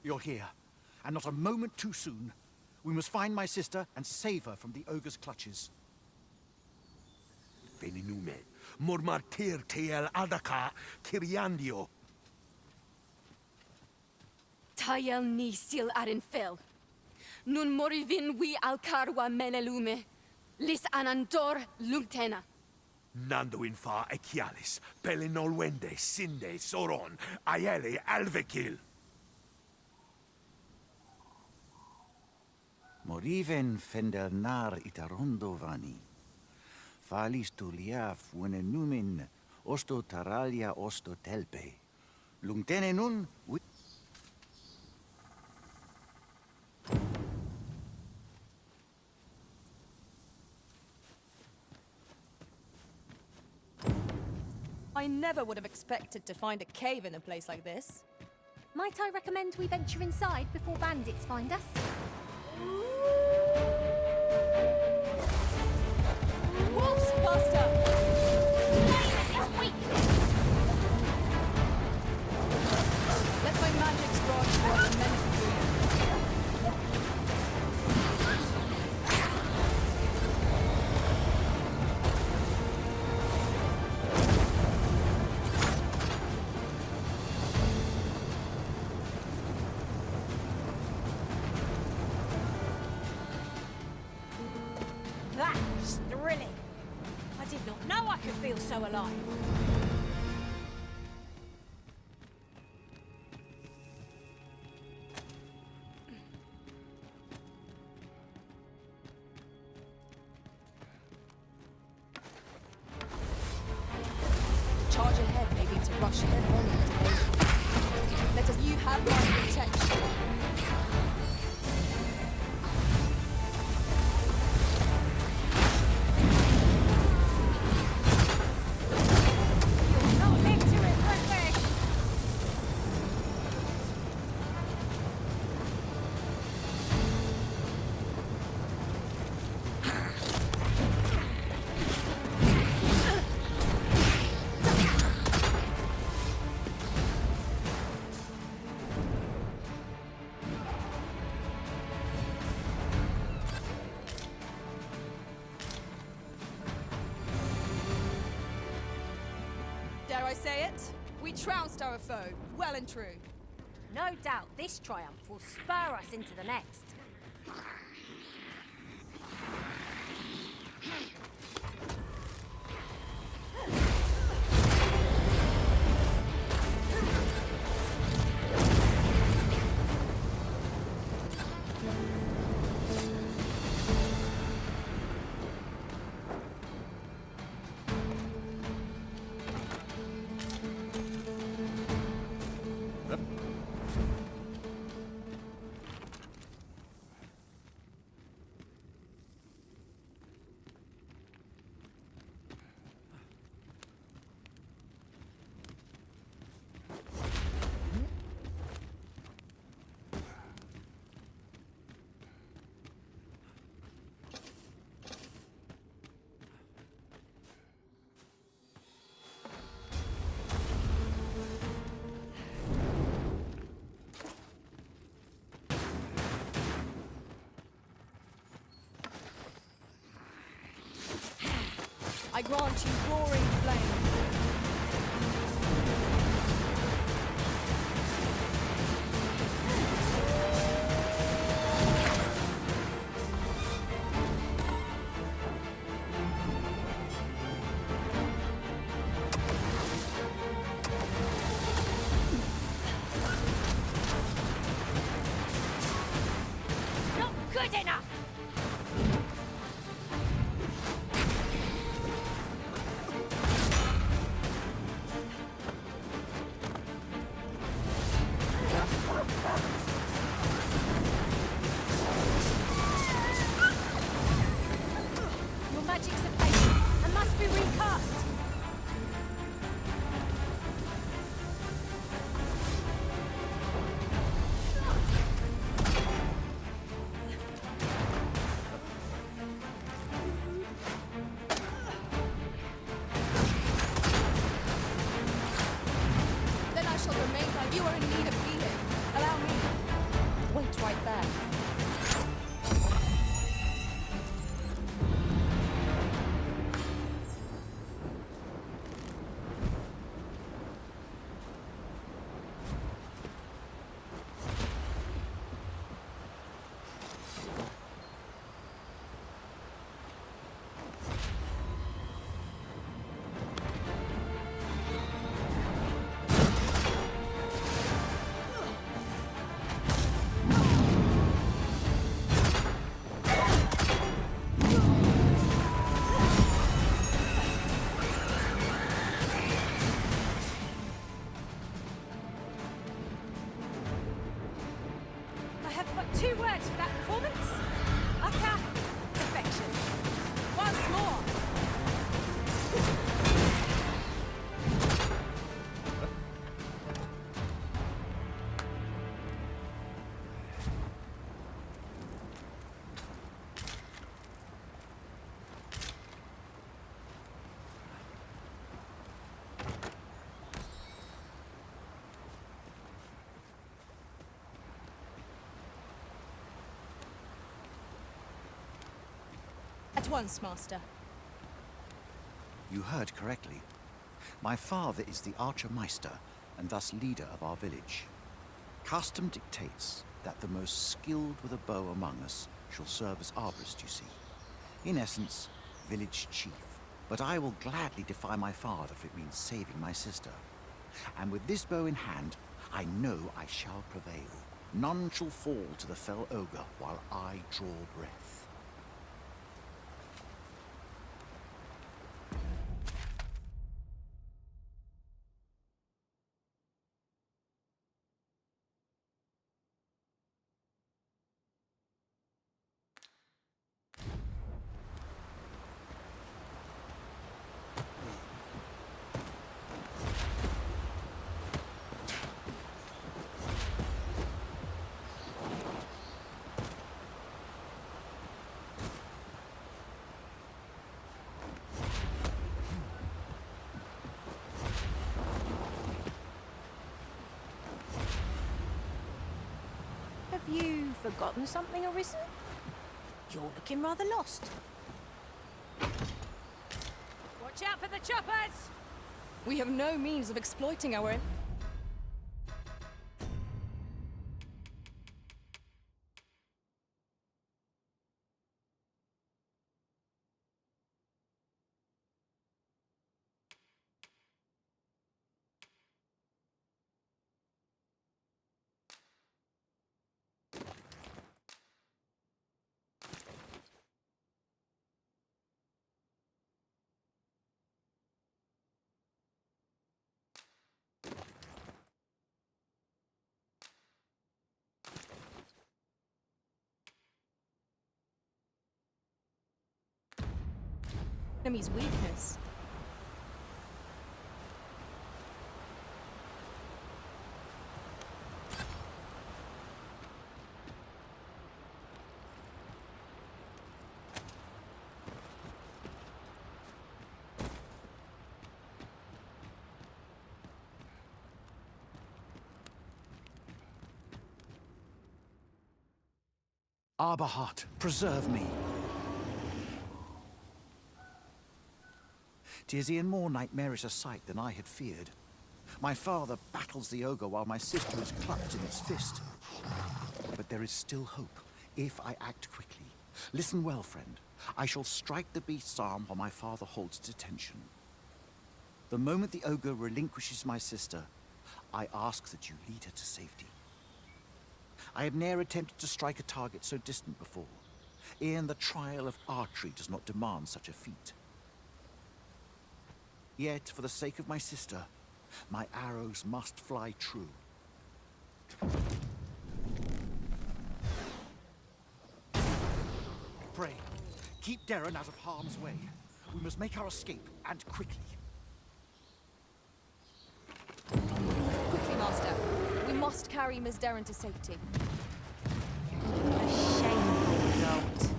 Speaker 13: You're here, and not a moment too soon. We must find my sister and save her from the ogre's clutches.
Speaker 10: Veninume, mormartir tel adaka kiriandio.
Speaker 6: Tayel ni sil arin fil. Nun morivin wi alcarwa menelume. Lis anandor lultena.
Speaker 10: Nando infa echialis, pelinolwende, sinde, soron, aiele alvekil.
Speaker 13: Moriven fendelnar itarondo vani. Falis tulia fuenenumin osto taralia osto telpe. Lungtene nun
Speaker 6: I never would have expected to find a cave in a place like this.
Speaker 4: Might I recommend we venture inside before bandits find us?
Speaker 6: Wolves, Master!
Speaker 4: did not know I could feel so alive.
Speaker 6: Charge ahead, maybe to rush head on into Let us. You have my protection.
Speaker 4: Not live to it, perfect.
Speaker 6: Dare I say it? We trounced our foe, well and true.
Speaker 4: No doubt this triumph will spur us into the next.
Speaker 6: I grant you roaring flame.
Speaker 4: Not good enough! Your magic's a pain and must be recast.
Speaker 6: Then I shall remain like you are in need of healing. Allow me. Wait right there.
Speaker 4: I have but 2 words for that performance. Utter perfection. Once more.
Speaker 6: At once, Master.
Speaker 13: You heard correctly. My father is the Archermeister, and thus leader of our village. Custom dictates that the most skilled with a bow among us shall serve as arborist, you see. In essence, village chief. But I will gladly defy my father if it means saving my sister. And with this bow in hand, I know I shall prevail. None shall fall to the fell ogre while I draw breath.
Speaker 4: Have you forgotten something, Arisen? You're looking rather lost. Watch out for the choppers!
Speaker 6: We have no means of exploiting our... enemy's weakness.
Speaker 13: Arbahat, preserve me. 'Tis e'en more nightmarish a sight than I had feared. My father battles the ogre while my sister is clutched in its fist. But there is still hope, if I act quickly. Listen well, friend. I shall strike the beast's arm while my father holds its attention. The moment the ogre relinquishes my sister, I ask that you lead her to safety. I have ne'er attempted to strike a target so distant before. E'en the trial of archery does not demand such a feat. Yet, for the sake of my sister, my arrows must fly true. Pray, keep Darren out of harm's way. We must make our escape, and quickly.
Speaker 6: Quickly, Master. We must carry Miss Darren to safety.
Speaker 4: A shameful result.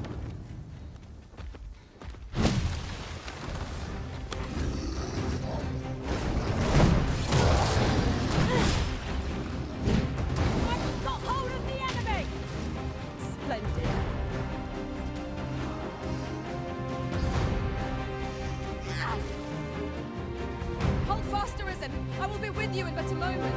Speaker 4: I've got hold of the enemy! Splendid.
Speaker 6: Hold fast, Arisen. I will be with you in but a moment.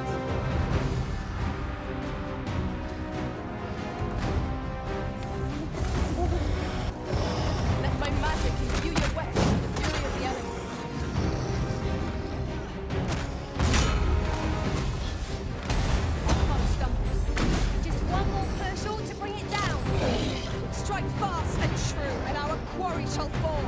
Speaker 6: Let my magic imbue your weapon with the fury of the elements. One stumbles.
Speaker 4: Just one more push ought to bring it down.
Speaker 6: Strike fast and true, and our quarry shall fall.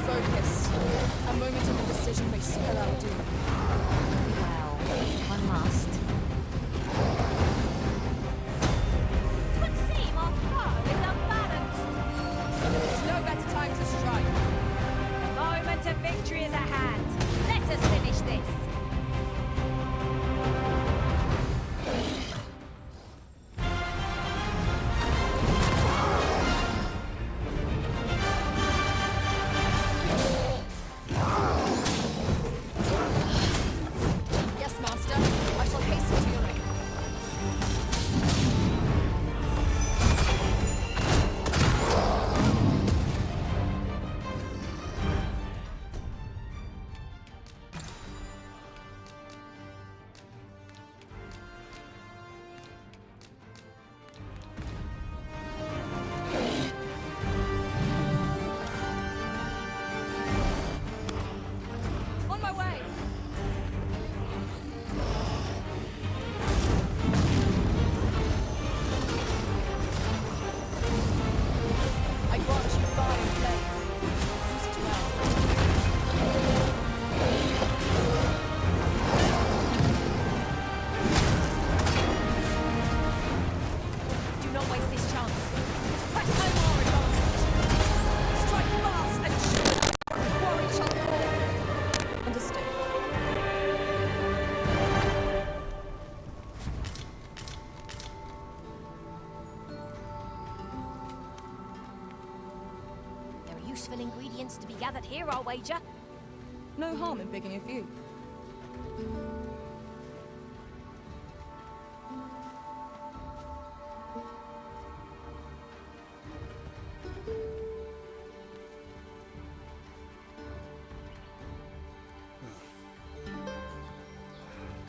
Speaker 6: Focus. A moment of indecision may spell our doom.
Speaker 4: Well, one must. Would seem our foe is unbalanced.
Speaker 6: There's no better time to strike.
Speaker 4: The moment of victory is at hand. Let us finish this. here, I'll wager.
Speaker 6: No harm in picking a few.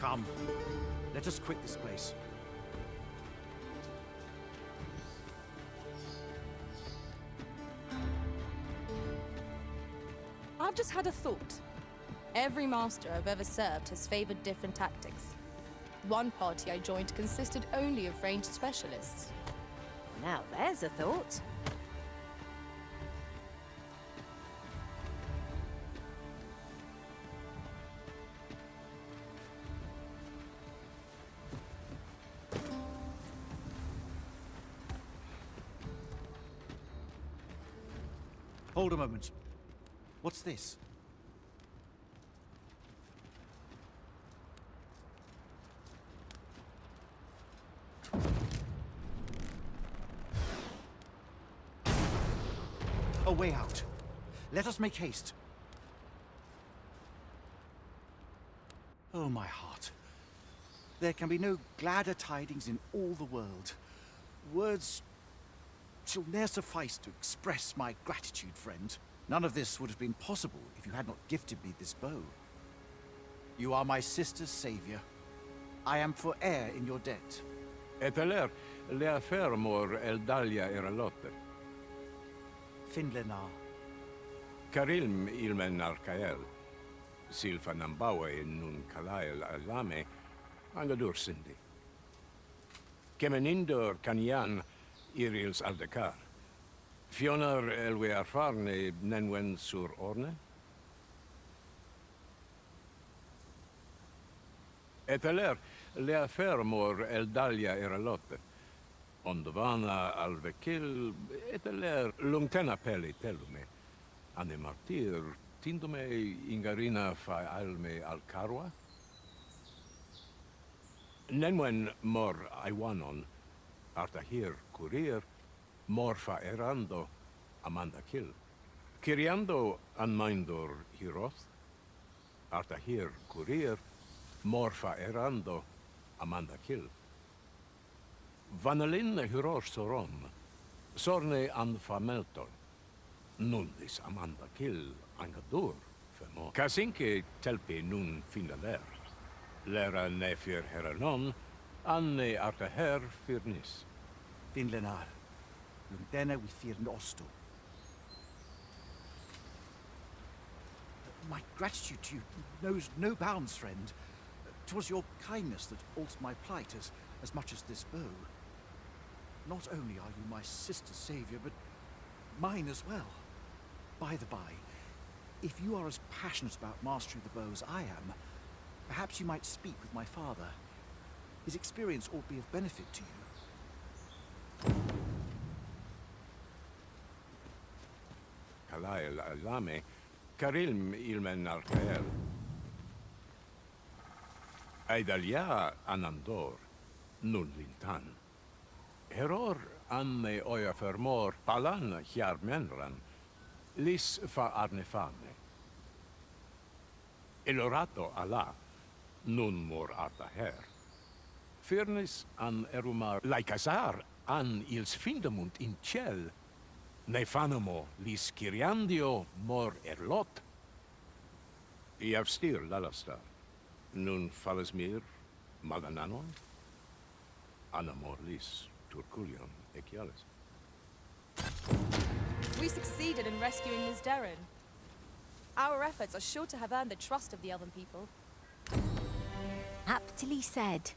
Speaker 13: Come, let us quit this place.
Speaker 6: I've just had a thought. Every master I've ever served has favored different tactics. One party I joined consisted only of ranged specialists.
Speaker 4: Now there's a thought.
Speaker 13: Hold a moment. What's this? A way out. Let us make haste. Oh, my heart. There can be no gladder tidings in all the world. Words shall ne'er suffice to express my gratitude, friend. None of this would have been possible if you had not gifted me this bow. You are my sister's savior. I am for e'er in your debt.
Speaker 5: Eteler, lea fermor eldalia eralotte.
Speaker 13: Finlenar.
Speaker 5: Karilm ilmen arkael. Silfa nambawe nun kalael alame. Angadur sindi. Kemenindor kanyan irils aldekar. Fionar elwe arfarne nenwen sur orne? Eteler, lea fermor eldalia eralotte. Ondovana alvekil, eteler lungtena peli telume. Ane martir, tindome ingarina fa alme alcarwa? Nenwen mor aiwanon, artahir curir, morfa erando, amanda kill. Kiriando anmindor hiroth, artahir curir, morfa erando, amanda kill. Vanelin hirosh soron, sorne an famelton, nundis amanda kill angadur femo. Kasinke telpi nun finaler, lera nefir heranon, anne artaher firnis.
Speaker 13: Finlenar. Lundena we fear nosto. My gratitude to you knows no bounds, friend. 'Twas your kindness that altered my plight as much as this bow. Not only are you my sister's savior, but mine as well. By the by, if you are as passionate about mastery of the bow as I am, perhaps you might speak with my father. His experience ought to be of benefit to you.
Speaker 5: Kalael alame, karilm ilmen arkael. Aidalia anandor, nun lintan. Heror anne oia fermor palan hiar menran, lis fa arnefame. Elorato ala, nun mor arta her. Firnis an erumar laicasar an ils findamunt in ciel. Nefanamo lis kiriandio mor erlot. Iav stir lalastar. Nun falesmir magananon. Anamor lis turculion equiales.
Speaker 6: We succeeded in rescuing Miss Darren. Our efforts are sure to have earned the trust of the Elven people.
Speaker 4: Aptly said.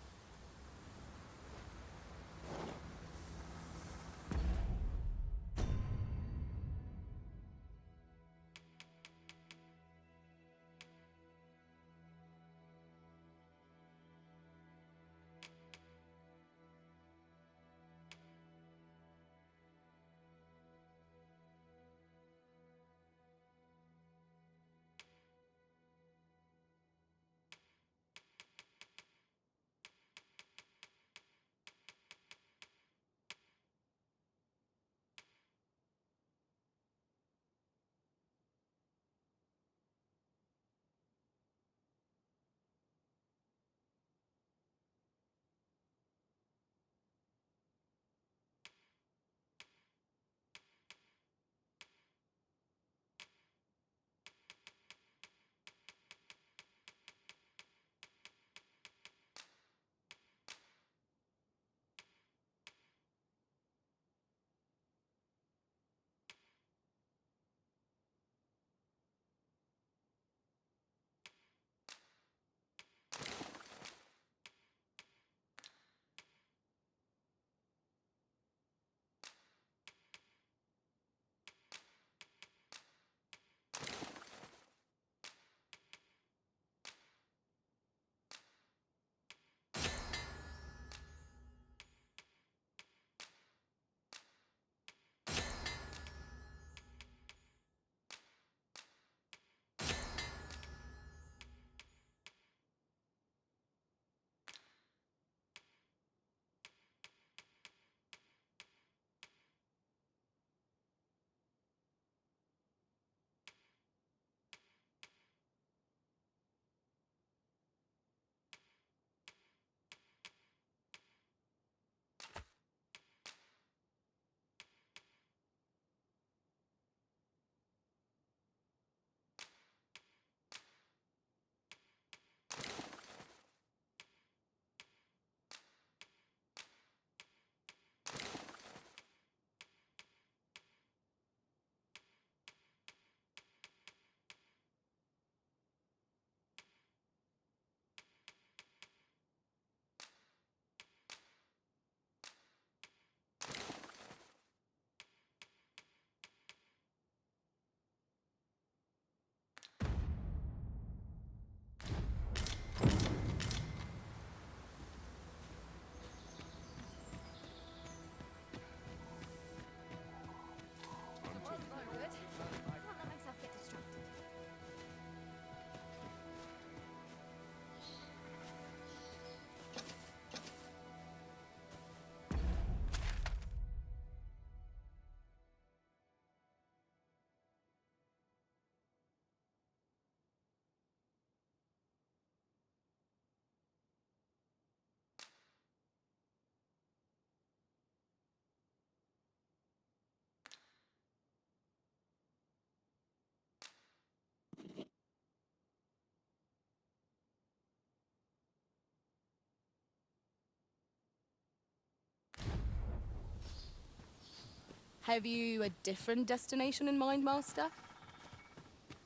Speaker 6: Have you a different destination in mind, Master?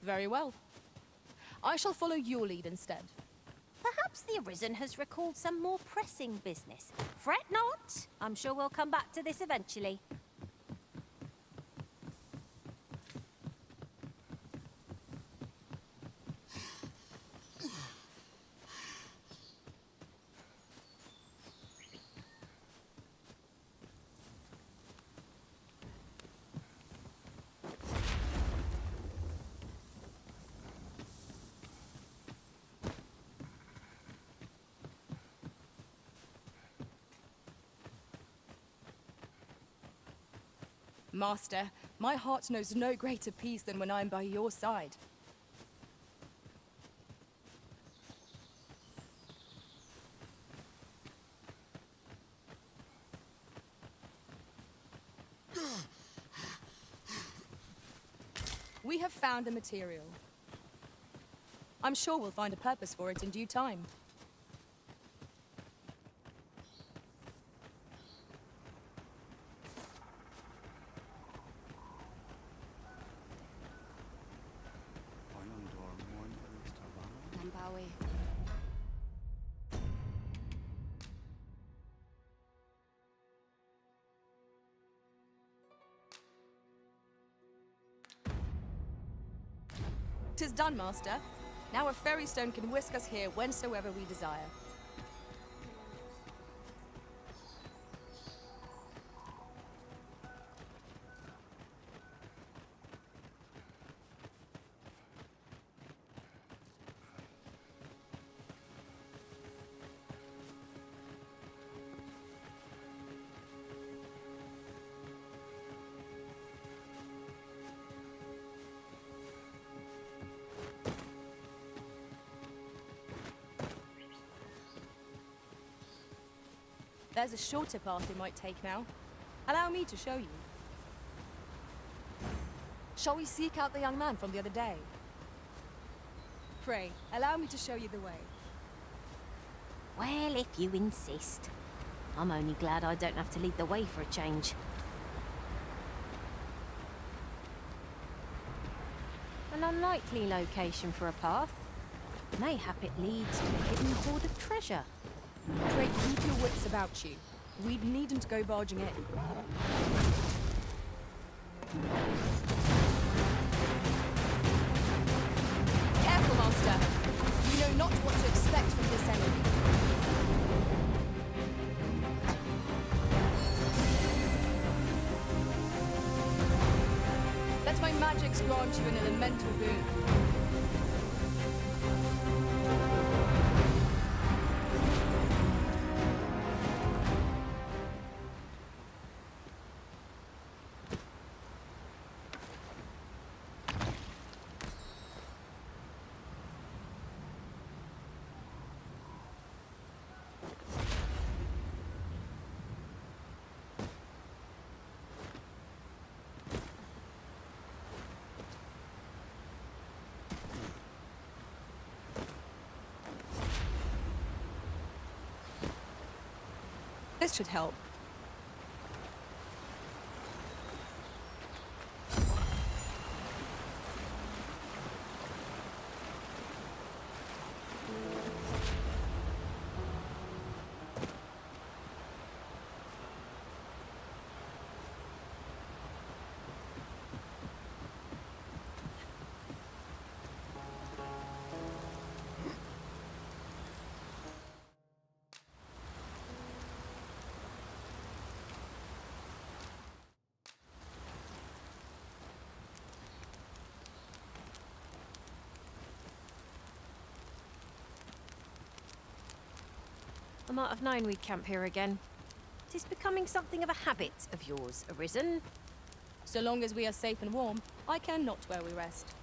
Speaker 6: Very well. I shall follow your lead instead.
Speaker 4: Perhaps the Arisen has recalled some more pressing business. Fret not. I'm sure we'll come back to this eventually.
Speaker 6: Master, my heart knows no greater peace than when I'm by your side. We have found a material. I'm sure we'll find a purpose for it in due time. Tis done, Master. Now a fairy stone can whisk us here whensoever we desire. There's a shorter path we might take now. Allow me to show you. Shall we seek out the young man from the other day? Pray, allow me to show you the way.
Speaker 4: Well, if you insist. I'm only glad I don't have to lead the way for a change. An unlikely location for a path. Mayhap it leads to a hidden hoard of treasure.
Speaker 6: Pray, keep your wits about you. We needn't go barging in. Careful, Master. You know not what to expect from this enemy. Let my magics grant you an elemental boon. This should help.
Speaker 4: I might have known we'd camp here again. It is becoming something of a habit of yours, Arisen.
Speaker 6: So long as we are safe and warm, I care not where we rest.